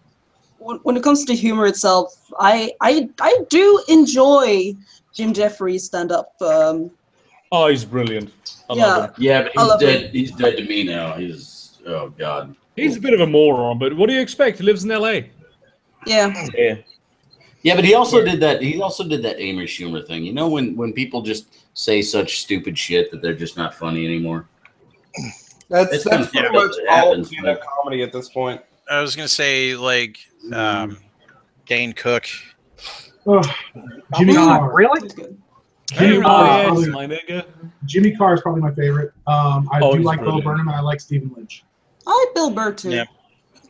when it comes to the humor itself, I do enjoy Jim Jeffries stand-up. Oh, he's brilliant. I Yeah. love him. Yeah, but he's dead. He's dead to me now. Oh god. He's a bit of a moron, but what do you expect? He lives in LA. Yeah. Yeah, but he also did that. He also did that Amy Schumer thing. You know, when people just say such stupid shit that they're just not funny anymore. That's pretty much all stand-up comedy at this point. I was going to say, like, Dane Cook. Jimmy Carr. Really? Jimmy Carr, yes, is my nigga. Jimmy Carr is probably my favorite. I do he's like Bo brilliant. Burnham and I like Stephen Lynch. I like Bill Burr too. Yeah.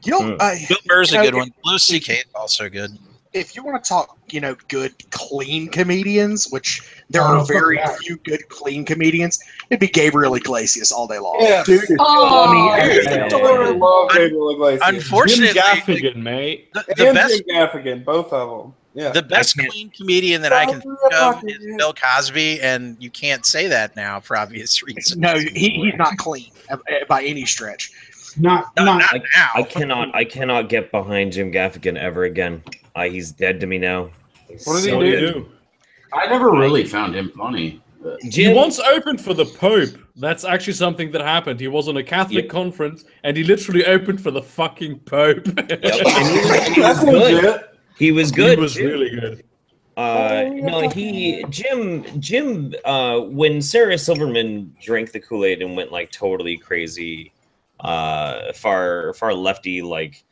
Bill Burr's a good one. Louis C.K. is also good. If you want to talk, good, clean comedians, which there are very few good, clean comedians, it'd be Gabriel Iglesias all day long. Yeah. Dude is I love Gabriel Iglesias. Unfortunately, Jim Gaffigan, mate. the best Jim Gaffigan, both of them. Yeah. The best clean comedian that I can think of is Bill Cosby, and you can't say that now for obvious reasons. No, he's not clean by any stretch. Not I cannot get behind Jim Gaffigan ever again. He's dead to me now. What did he do? I never really found him funny. He once opened for the Pope. That's actually something that happened. He was on a Catholic conference, and he literally opened for the fucking Pope. He was good. He was good. He was really good. No, Jim, when Sarah Silverman drank the Kool-Aid and went like totally crazy, far lefty, like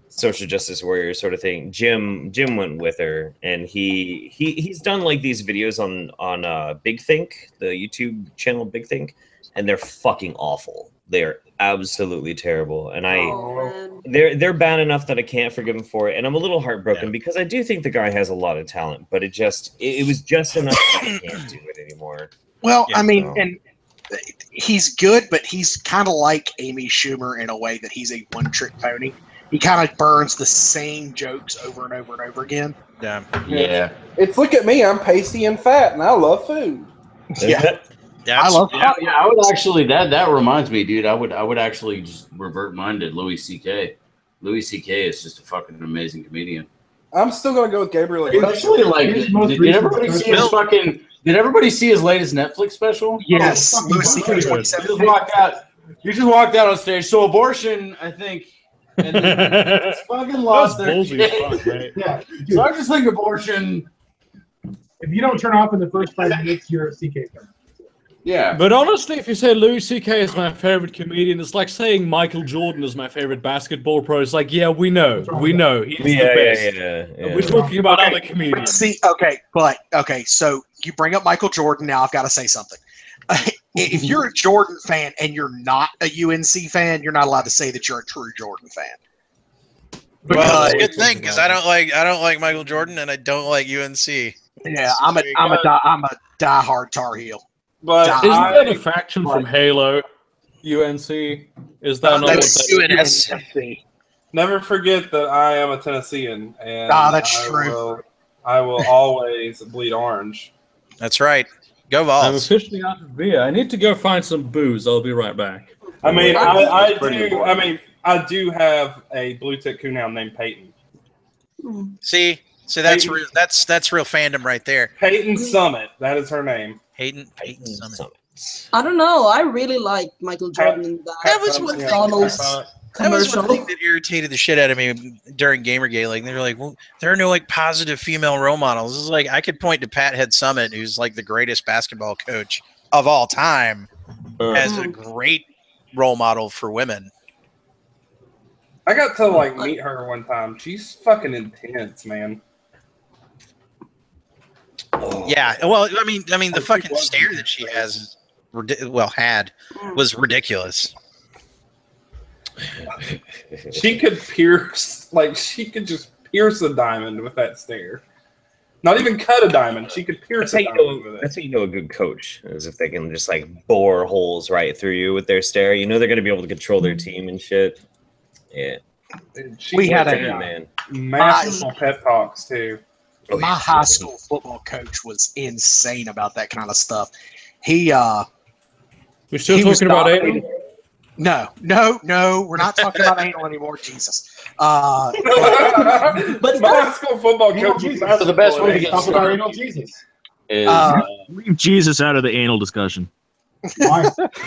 social justice warrior sort of thing, Jim went with her, and he's done like these videos on Big Think, the YouTube channel Big Think, and they're fucking awful. They're absolutely terrible, and they're bad enough that I can't forgive him for it, and I'm a little heartbroken because I do think the guy has a lot of talent, but it was just enough that I can't do it anymore. Well, and he's good, but he's kind of like Amy Schumer in a way that he's a one-trick pony. He kind of burns the same jokes over and over and over again. Yeah. It's look at me, I'm pasty and fat, and I love food. Yeah. I love. Yeah, I would actually. That reminds me, dude. I would actually just revert mine to Louis C.K. Louis C.K. is just a fucking amazing comedian. I'm still gonna go with Gabriel. Especially like, did everybody see his fucking? Did everybody see his latest Netflix special? Yes, Louis C.K. 27. You just walked out on stage. So abortion, I think. And just fucking lost their shit. Yeah, so I just think abortion. If you don't turn off in the first 5 minutes, you're a CK fan. Yeah. But honestly, if you say Louis C.K. is my favorite comedian, it's like saying Michael Jordan is my favorite basketball pro. It's like, yeah, we know. He's the best. Yeah. We're talking about other comedians. See, so you bring up Michael Jordan. Now I've got to say something. If you're a Jordan fan and you're not a UNC fan, you're not allowed to say that you're a true Jordan fan. Well, it's a good thing because I don't like Michael Jordan and I don't like UNC. Yeah, I'm a diehard Tar Heel. But isn't that a faction from Halo? UNC? Is that not that's UNSC? Never forget that I am a Tennessean, and that's true. I will always bleed orange. That's right. Go Vols. I'm officially out of beer. I need to go find some booze. I'll be right back. I mean, I do have a blue tick coon now named Peyton. See, So that's real fandom right there. Peyton Summit. That is her name. Peyton Summit. I don't know. I really like Michael Jordan in That was one thing. McDonald's That was commercial. one thing that irritated the shit out of me during Gamergate. Like they're like, well, there are no like positive female role models. This is like I could point to Pat Head Summit, who's like the greatest basketball coach of all time, as a great role model for women. I got to like meet her one time. She's fucking intense, man. Yeah, well, I mean, the fucking stare that she has, was ridiculous. She could just pierce a diamond with that stare. Not even cut a diamond. She could pierce a diamond with it. That's how you know a good coach is if they can just like bore holes right through you with their stare. You know they're going to be able to control their team and shit. Yeah. We had a massive pep talks too. My high school football coach was insane about that kind of stuff. We're still talking about anal? No, we're not talking about anal anymore. Jesus. But my high school football coach was the best way to get talk about anal Jesus. Leave Jesus out of the anal discussion.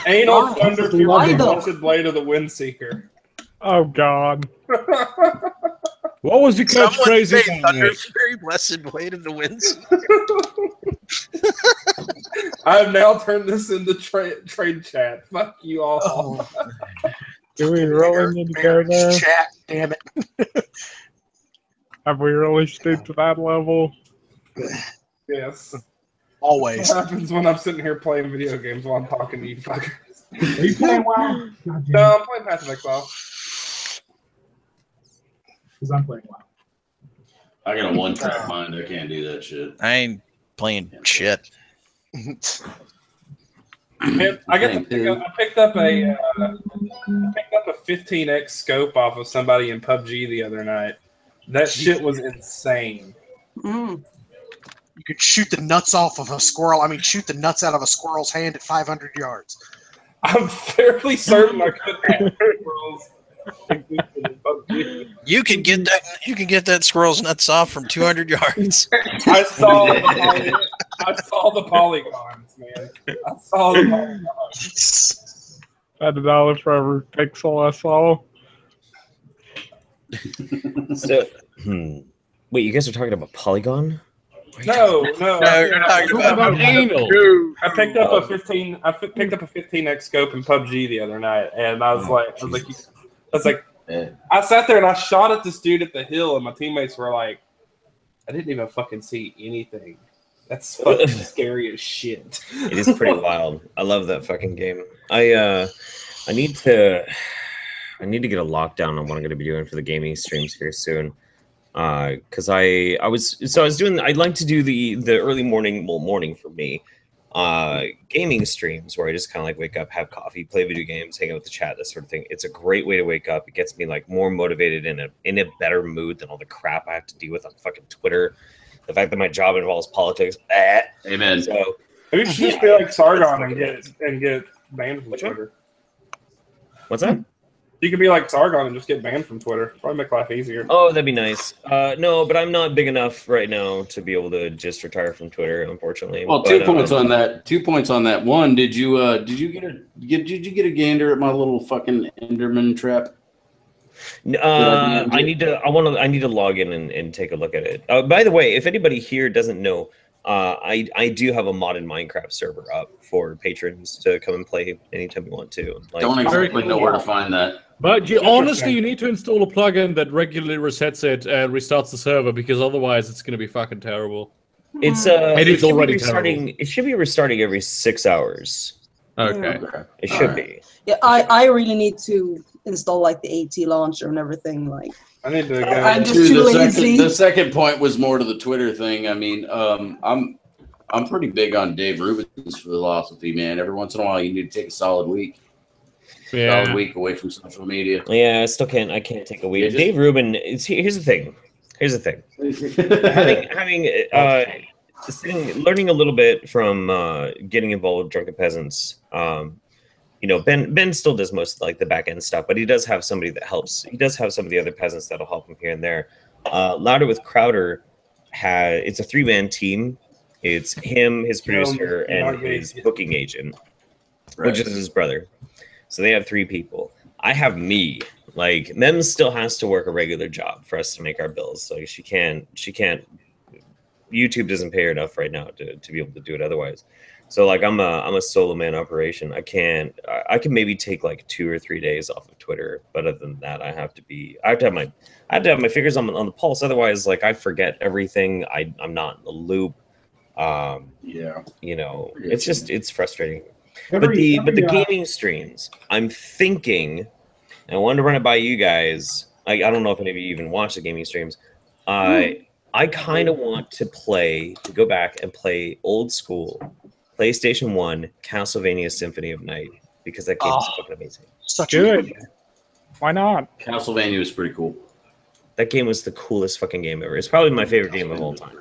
Anal Thunder Fury Blessed Blade of the Windseeker. Oh God. What was your coach crazy? Thunder Fury Blessed Blade of the Windseeker. I have now turned this into trade chat. Fuck you all. Do we really need to go there? Chat, damn it. Have we really stooped to that level? Yes. Always. What happens when I'm sitting here playing video games while I'm talking to you fuckers? Are you playing WoW? No, I'm playing Path of Exile. Because I'm playing WoW. I got a one-track mind. I can't do that shit. I ain't playing shit. Man, I picked up a 15x scope off of somebody in PUBG the other night. That shit was insane. You could shoot the nuts off of a squirrel. I mean, shoot the nuts out of a squirrel's hand at 500 yards. I'm fairly certain I could have squirrels. You can get that squirrel's nuts off from 200 yards. I saw the polygons, man. I saw the polygons. $1 for every pixel I saw. So, wait, you guys are talking about Polygon? No, you're talking about anal. I picked up a 15x scope in PUBG the other night, and I was like, I sat there and I shot at this dude at the hill, and my teammates were like, I didn't even fucking see anything. That's fucking scary as shit. It is pretty wild. I love that fucking game. I need to get a lockdown on what I'm going to be doing for the gaming streams here soon. Because I'd like to do the early morning for me, gaming streams where I just kind of like wake up, have coffee, play video games, hang out with the chat, that sort of thing. It's a great way to wake up. It gets me like more motivated in a better mood than all the crap I have to deal with on fucking Twitter. The fact that my job involves politics. Amen. So maybe you should just be like Sargon and get banned from Twitter. What's that? You could be like Sargon and just get banned from Twitter. Probably make life easier. Oh, that'd be nice. No, but I'm not big enough right now to be able to just retire from Twitter, unfortunately. Well, 2 points on that. 2 points on that. One, did you get a gander at my little fucking Enderman trap? I need to log in and take a look at it. By the way, if anybody here doesn't know, I do have a modded Minecraft server up for patrons to come and play anytime you want to. Like, don't exactly know where to find that. But you need to install a plugin that regularly resets it and restarts the server, because otherwise it's going to be fucking terrible. It's already restarting. It should be restarting every 6 hours. Okay. It should be. Yeah, I really need to install like the AT launcher and everything. Like, I need to go. I'm just too lazy. The second point was more to the Twitter thing. I mean, I'm pretty big on Dave Rubin's philosophy, man. Every once in a while, you need to take a solid week. Yeah. Solid week away from social media. Yeah, I can't take a week. Yeah, Dave Rubin. Here's the thing. Learning a little bit from getting involved with Drunken Peasants. Ben still does most like the back end stuff, but he does have somebody that helps. He does have some of the other peasants that'll help him here and there. Louder with Crowder, it's a 3-man team. It's him, his producer, and his booking agent, which is his brother. So they have 3 people. I have me. Like, Mem still has to work a regular job for us to make our bills. So she can't. YouTube doesn't pay her enough right now to be able to do it otherwise. So like I'm a solo man operation. I can maybe take like 2 or 3 days off of Twitter, but other than that, I have to have my fingers on the pulse. Otherwise, like I forget everything. I'm not in the loop. You know, it's frustrating. But the gaming streams, I'm thinking, and I wanted to run it by you guys. I don't know if any of you even watch the gaming streams. I kind of want to go back and play old school PlayStation 1 Castlevania Symphony of Night, because that game is fucking amazing. Such good. Why not? Castlevania was pretty cool. That game was the coolest fucking game ever. It's probably my favorite game of the whole time.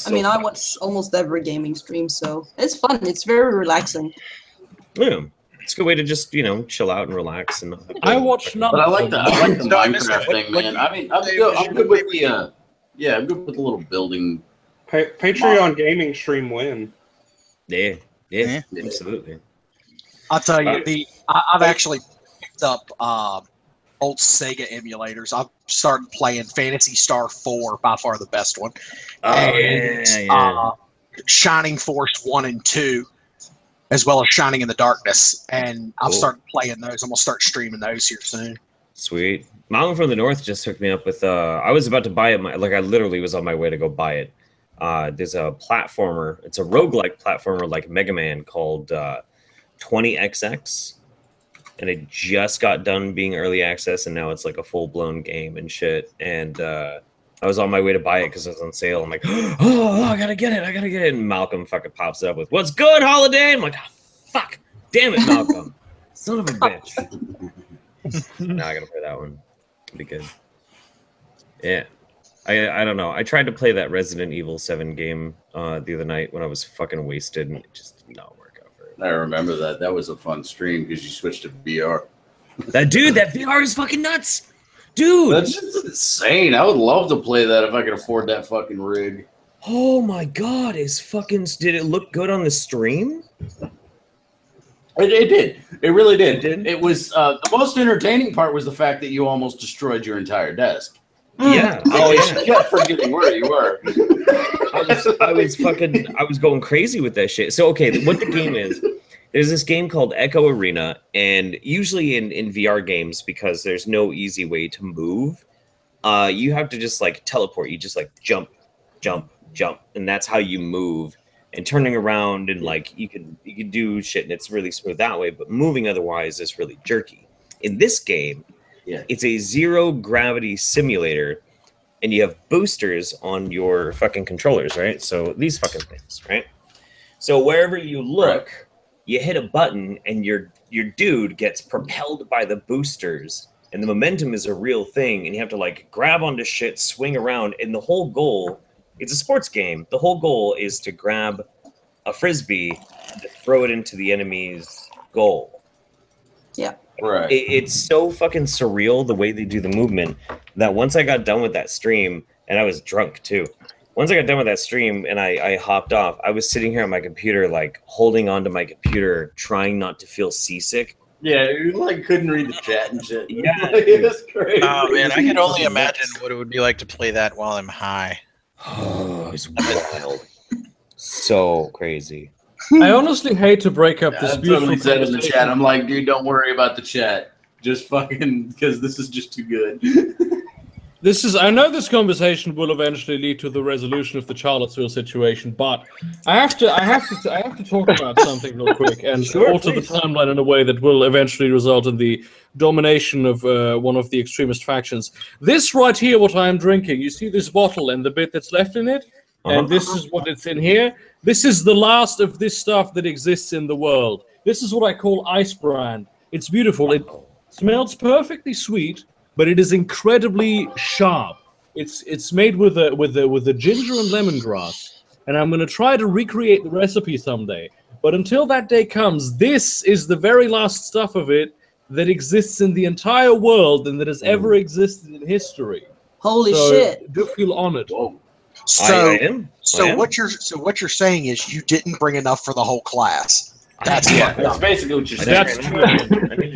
I watch almost every gaming stream, so it's fun. It's very relaxing. Yeah. It's a good way to just, chill out and relax. And I watch none. But I like the Minecraft thing, man. I mean, I'm good with the I'm good with the little building. Patreon gaming stream win. Yeah, absolutely. I'll tell you, I've actually picked up old Sega emulators. I've started playing Phantasy Star 4, by far the best one. Shining Force 1 and 2, as well as Shining in the Darkness. And I've started playing those. I'm going to start streaming those here soon. Sweet. Mountain from the North just hooked me up with, I was about to buy it. I literally was on my way to go buy it. There's a platformer. It's a roguelike platformer like Mega Man called 20XX. And it just got done being early access, and now it's like a full-blown game and shit. And I was on my way to buy it because it was on sale. I'm like, oh, I gotta get it. And Malcolm fucking pops up with, "What's good, Holiday?" I'm like, oh, fuck. Damn it, Malcolm. Son of a bitch. Now I gotta play that one. It'll be good. Yeah. I don't know. I tried to play that Resident Evil 7 game the other night when I was fucking wasted, and it just did not work out very well. I remember that. That was a fun stream because you switched to VR. That VR is fucking nuts. Dude. That's just insane. I would love to play that if I could afford that fucking rig. Oh my god, did it look good on the stream? It did. It really did. It was the most entertaining part was the fact that you almost destroyed your entire desk. Yeah. You kept forgetting where you were. I was going crazy with that shit. So okay, what the game is, there's this game called Echo Arena, and usually in VR games, because there's no easy way to move, you have to just like teleport. You just like jump, and that's how you move. And turning around and like you can do shit, and it's really smooth that way. But moving otherwise is really jerky. In this game, it's a zero gravity simulator, and you have boosters on your fucking controllers, right? So these fucking things, right? So wherever you look, you hit a button, and your dude gets propelled by the boosters, and the momentum is a real thing, and you have to like grab onto shit, swing around, and the whole goal, it's a sports game. The whole goal is to grab a frisbee and to throw it into the enemy's goal. Yeah. Right. It's so fucking surreal the way they do the movement that once I got done with that stream, and I was drunk too. Once I got done with that stream and I hopped off, I was sitting here on my computer, like holding onto my computer, trying not to feel seasick. Yeah, you like couldn't read the chat and shit. Yeah, it's crazy. Oh man, I can only imagine what it would be like to play that while I'm high. Oh, it's wild. So crazy. I honestly hate to break up this beautiful totally said in the chat. I'm like, dude, don't worry about the chat. Just fucking, because this is just too good. I know this conversation will eventually lead to the resolution of the Charlottesville situation, but I have to talk about something real quick and alter the timeline in a way that will eventually result in the domination of one of the extremist factions. This right here, what I'm drinking, you see this bottle and the bit that's left in it? And this is what it's in here. This is the last of this stuff that exists in the world. This is what I call Ice Brand. It's beautiful. It smells perfectly sweet, but it is incredibly sharp. It's made with a ginger and lemongrass, and I'm going to try to recreate the recipe someday. But until that day comes, this is the very last stuff of it that exists in the entire world and that has ever existed in history. Holy shit! Do feel honored. Whoa. So, I am. what you're saying is you didn't bring enough for the whole class. That's That's basically what you're saying.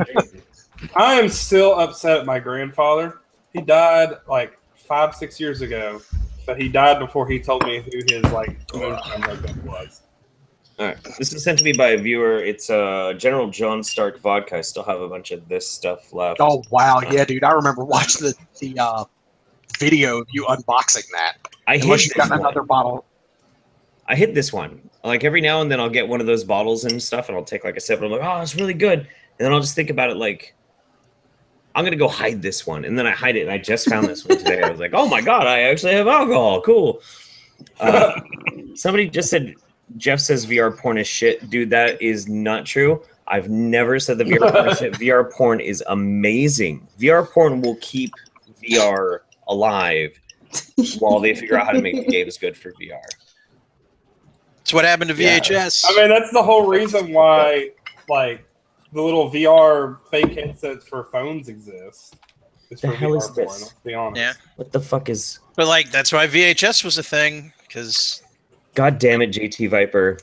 I am still upset at my grandfather. He died like 5-6 years ago, but he died before he told me who his moonshine notebook was. All right, this is sent to me by a viewer. It's General John Stark vodka. I still have a bunch of this stuff left. Oh wow, yeah, dude! I remember watching the video of you unboxing that. Unless you got another bottle. I hit this one. Like every now and then, I'll get one of those bottles and stuff, and I'll take like a sip, and I'm like, oh, it's really good. And then I'll just think about it like, I'm gonna go hide this one, and then I hide it. And I just found this one today. I was like, oh my god, I actually have alcohol. Cool. Somebody just said Jeff says VR porn is shit. Dude, that is not true. I've never said the VR porn is shit. VR porn is amazing. VR porn will keep VR alive while they figure out how to make the games good for VR. That's what happened to VHS. I mean, that's the whole reason why, like, the little VR fake headsets for phones exist. It's The for hell VR is porn, this? let's be honest. Yeah. What the fuck is... But, like, that's why VHS was a thing, because... God damn it, JT Viper.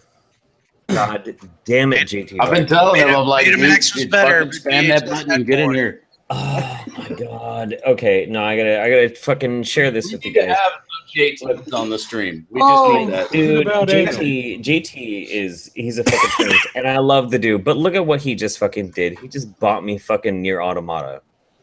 God damn it, JT Viper. I've been telling him, I'm like, Betamax was better. Spam that button and get in here. Oh my god. Okay, no, I gotta fucking share this with you We need to guys. have JT on the stream. We just need that. Dude, JT he's a fucking prince, and I love the dude. But look at what he just fucking did. He just bought me fucking Nier Automata.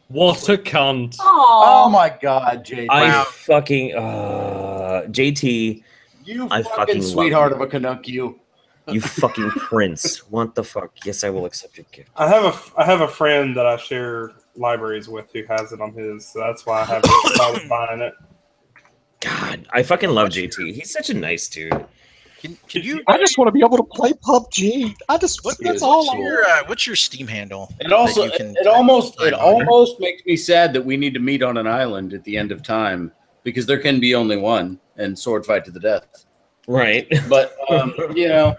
What a cunt. Oh my god, JT. I fucking JT. You I fucking sweetheart of a Canuck, you. You fucking prince. What the fuck? Yes, I will accept your gift. I have a friend that I share libraries with who has it on his, so that's why I have started buying it. God, I fucking love JT. He's such a nice dude. Can you? I just want to be able to play PUBG. That's all. What's your Steam handle? It also that you can it almost makes me sad that we need to meet on an island at the end of time because there can be only one and sword fight to the death. Right. But you know,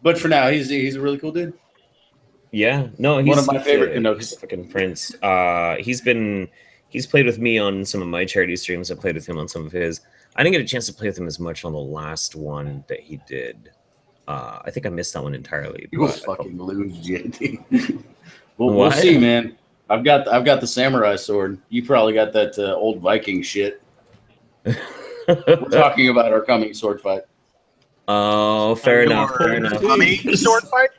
but for now he's a really cool dude. Yeah. No, he's one of my favorite Canucks. He's a fucking prince. He's played with me on some of my charity streams. I played with him on some of his. I didn't get a chance to play with him as much on the last one that he did. I think I missed that one entirely. You will fucking lose, JT. We'll see, man. I've got the samurai sword. You probably got that old Viking shit. We're talking about our coming sword fight. Oh, fair enough. Coming sword fight.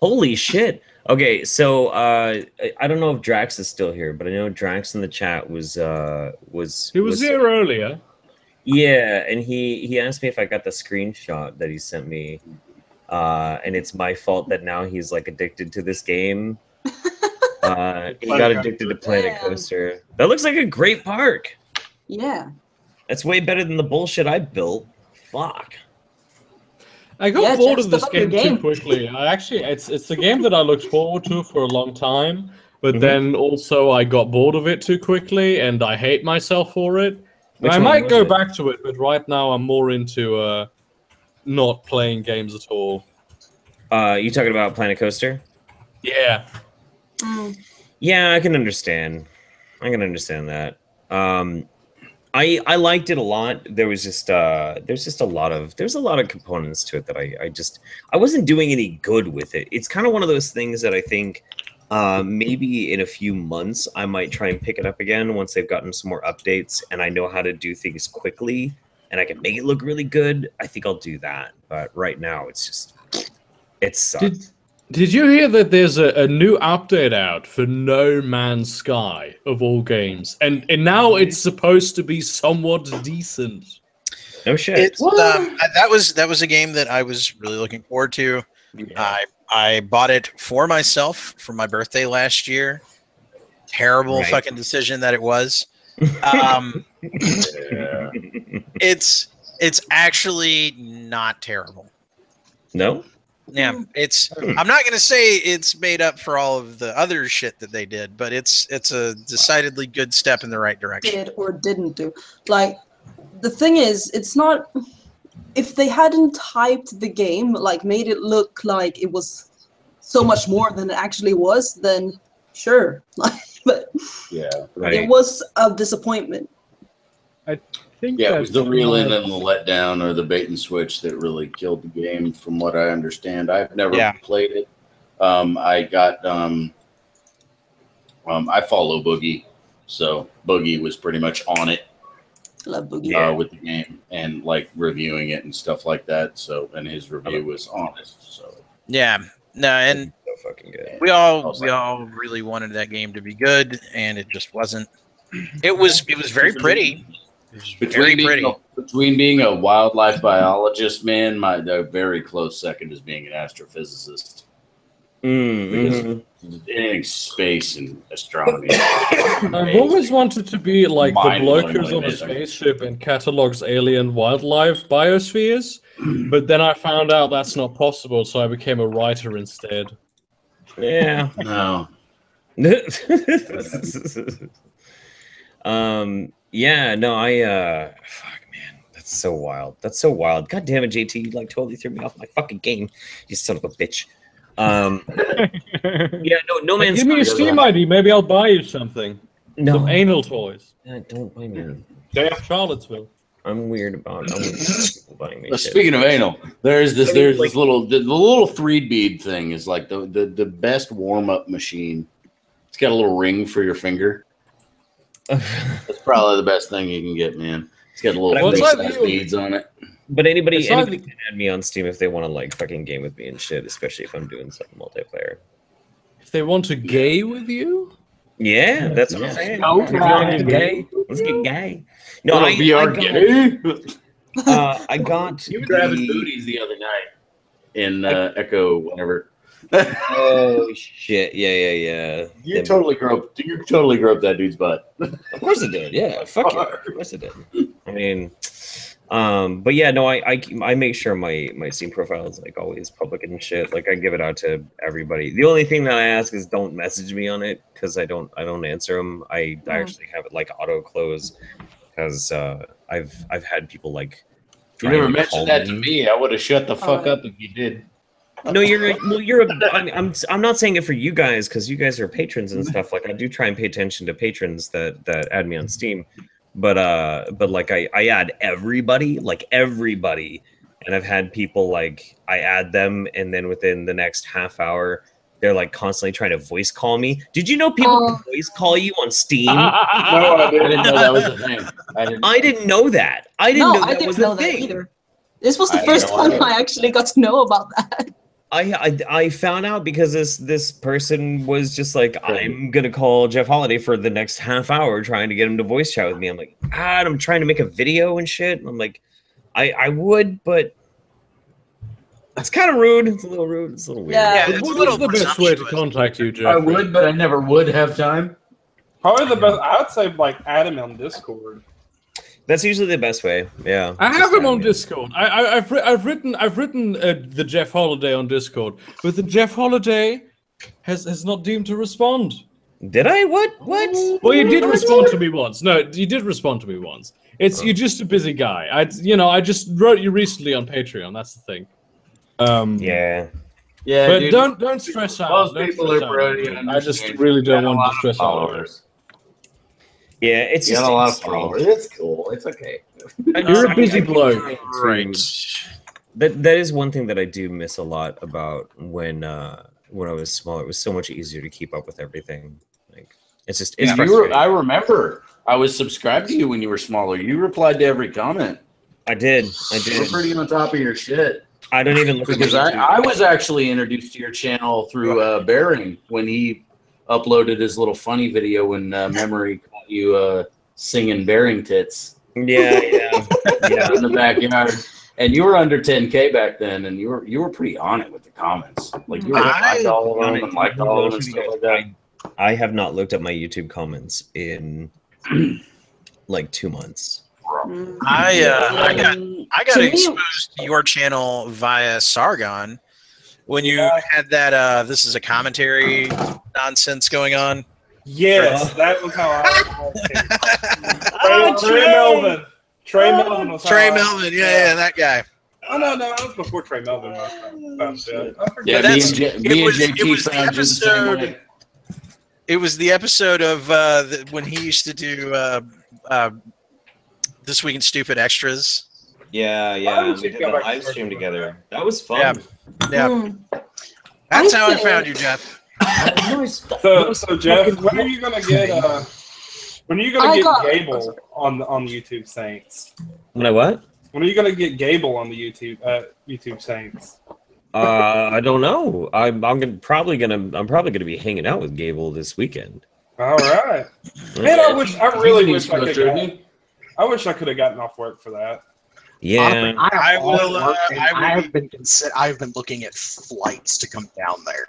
Holy shit. Okay, so I don't know if Drax is still here, but I know Drax in the chat was He was here earlier. Yeah, and he asked me if I got the screenshot that he sent me. And it's my fault that now he's like addicted to this game. He got addicted to Planet Coaster. That looks like a great park. Yeah. That's way better than the bullshit I built. Fuck. I got bored of this game too quickly. It's a game that I looked forward to for a long time, but then also I got bored of it too quickly, and I hate myself for it. I might go back to it, but right now I'm more into not playing games at all. You talking about Planet Coaster? Yeah. Yeah, I can understand. I can understand that. I liked it a lot. There's just a lot of components to it that I wasn't doing any good with it. It's kind of one of those things that I think maybe in a few months I might try and pick it up again once they've gotten some more updates and I know how to do things quickly and I can make it look really good. I think I'll do that. But right now it sucks. Did you hear that there's a new update out for No Man's Sky of all games, and now it's supposed to be somewhat decent? No shit. That was a game that I was really looking forward to. Yeah. I bought it for myself for my birthday last year. Terrible fucking decision that it was. It's actually not terrible. No. Yeah, I'm not gonna say it's made up for all of the other shit that they did, but it's a decidedly good step in the right direction. Did or didn't do. Like, the thing is, it's not. If they hadn't hyped the game, like made it look like it was so much more than it actually was, then sure. But yeah, it was a disappointment. think Yeah, it was the that's reel-in my- and the letdown or the bait and switch that really killed the game, from what I understand. I've never Yeah. played it. I got I follow Boogie, so Boogie was pretty much on it. Love Boogie. With the game and like reviewing it and stuff like that. So, and his review was honest. So Yeah, no, and So fucking good. we all really wanted that game to be good, and it just wasn't. It was very pretty. It was very pretty. Between being a wildlife biologist, man, the very close second is being an astrophysicist. Because anything space and astronomy. I've always wanted to be like the bloke who's on a Mind-blowingly spaceship and catalogs alien wildlife biospheres, but then I found out that's not possible, so I became a writer instead. Yeah. No. Yeah, no, fuck, man, that's so wild. That's so wild. God damn it, JT, you like totally threw me off my fucking game. You son of a bitch. Yeah, no man's Give me a Steam ID, maybe I'll buy you something. No. Some anal toys. Yeah, don't buy me. Charlottesville. I'm weird about people buying me shit. Speaking of anal, there's this little the little 3 bead thing is like the best warm-up machine. It's got a little ring for your finger. That's probably the best thing you can get, man. It's got a little beads on it. But anybody can add me on Steam if they want to like fucking game with me and shit, especially if I'm doing some multiplayer. If they want to gay with you? Yeah, that's what I'm saying. Oh, If you want to get gay, let's get gay. No, Little VR gay. I got You were grabbing booties the other night in Echo, whatever. Oh shit! Yeah. You totally groped that dude's butt. Of course it did. Yeah, fuck it. Of course it did. I mean, but yeah, no, I make sure my Steam profile is like always public and shit. Like I give it out to everybody. The only thing that I ask is don't message me on it because I don't answer them. I actually have it like auto close because I've had people like. You never mentioned that to me. I would have shut the fuck up if you did. No, I'm not saying it for you guys because you guys are patrons and stuff. Like I do try and pay attention to patrons that add me on Steam, but like I add everybody, and I've had people like I add them, and then within the next half hour, they're like constantly trying to voice call me. Did you know people can voice call you on Steam? No, I didn't know that was a thing. I didn't know that. I didn't know that was a thing either. This was the first time I actually got to know about that. I found out because this person was just like, I'm gonna call Jeff Holiday for the next half hour trying to get him to voice chat with me. I'm like, I'm trying to make a video and shit. And I'm like, I would, but it's kind of rude. It's a little rude. It's a little weird. Yeah, what is the best way to contact you, Jeff? I would, but I never would have time. Probably the best. I would say like add him on Discord. That's usually the best way. Yeah. I have him on Discord. I've written the Jeff Holiday on Discord, but the Jeff Holiday has not deemed to respond. Did I? What? Well, you did respond to me once. No, you did respond to me once. You're just a busy guy. I just wrote you recently on Patreon. That's the thing. Yeah. Yeah, but dude, don't stress out. Most Don't people stress are out. pretty I just really don't want to stress out. Yeah, it's You just got a lot of strange. followers. It's cool. It's okay. You're a busy bloke. Right. That is one thing that I do miss a lot about when I was smaller. It was so much easier to keep up with everything. Like it's frustrating. I remember I was subscribed to you when you were smaller. You replied to every comment. I did. You were pretty on top of your shit. I don't even look because I was actually introduced to your channel through Bearing when he uploaded his little funny video when Memory caught you singing Bearing tits. Yeah. In the backyard. And you were under 10K back then, and you were pretty on it with the comments. Like you were liked all of them and liked all of them and stuff like that. I have not looked at my YouTube comments in like 2 months. I got exposed to your channel via Sargon when you had that this is a commentary nonsense going on. Yes, that was how I Trey Melvin. Trey Melvin was Trey Melvin, yeah, that guy. Oh no, that was before Trey Melvin. Yeah, me and JT found you the same way. It was the episode of when he used to do This Week in Stupid Extras. Yeah, we did the live stream together. That was fun. Yeah. That's how I found you, Jeff. So Jeff, when are you gonna get Gable on the YouTube Saints? What? When are you gonna get Gable on the YouTube Saints? I don't know. I'm probably gonna be hanging out with Gable this weekend. All right. Man, I really wish I could have gotten off work for that. Yeah, I've been looking at flights to come down there.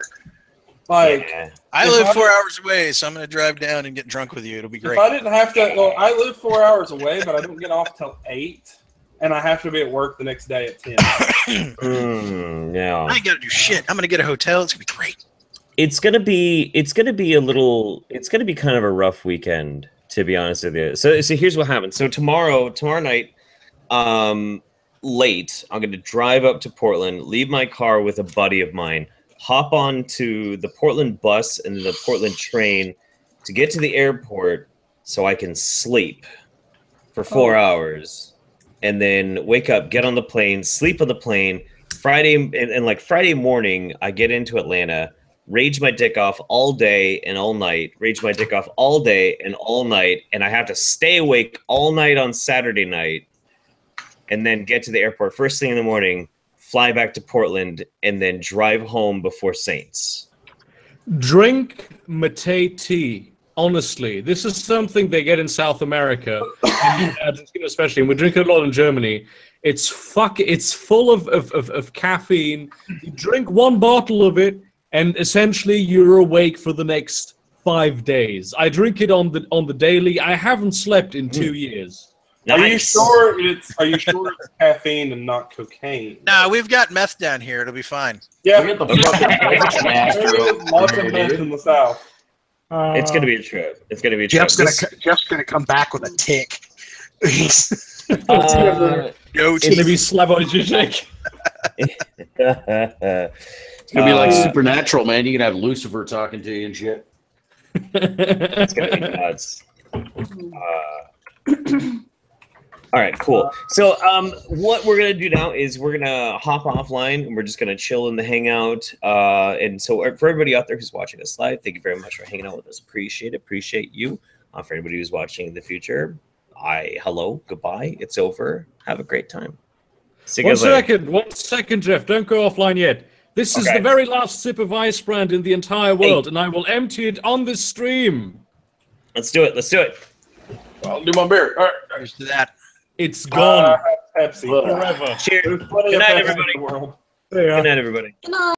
Like, I live 4 hours away, so I'm going to drive down and get drunk with you. It'll be great. If I didn't have to, well, I live 4 hours away, but I don't get off till 8, and I have to be at work the next day at 10. Yeah. I ain't got to do shit. I'm going to get a hotel. It's going to be great. It's gonna be kind of a rough weekend, to be honest with you. So here's what happens. So tomorrow night, late, I'm gonna drive up to Portland, leave my car with a buddy of mine, hop onto the Portland bus and the Portland train to get to the airport so I can sleep for 4 hours, and then wake up, get on the plane, sleep on the plane. Friday morning, I get into Atlanta. Rage my dick off all day and all night, rage my dick off all day and all night, and I have to stay awake all night on Saturday night, and then get to the airport first thing in the morning, fly back to Portland, and then drive home before Saints. Drink Mate tea. Honestly, this is something they get in South America, especially, and we drink it a lot in Germany. It's full of caffeine. You drink one bottle of it, and essentially you're awake for the next 5 days. I drink it on the daily. I haven't slept in 2 years. Nice. Are you sure it's caffeine and not cocaine? No, we've got meth down here. It'll be fine. Yeah, lots of meth in the South. It's gonna be a trip. It's gonna be a Jeff's trip. gonna come back with a tick. It's gonna be Slavoj Žižek. It's gonna be like Supernatural, man. You can have Lucifer talking to you and shit. It's gonna be nuts. All right, cool. So what we're going to do now is we're going to hop offline, and we're just going to chill in the Hangout. And so for everybody out there who's watching us live, thank you very much for hanging out with us. Appreciate you. For anybody who's watching in the future, hello, goodbye. It's over. Have a great time. See you guys later. 1 second, Jeff. Don't go offline yet. This is the very last sip of Ice Brand in the entire world, and I will empty it on this stream. Let's do it. I'll do my beer. All right. Here's to that. It's gone Pepsi forever. Cheers. Good night, everybody. Good night, everybody. Good night.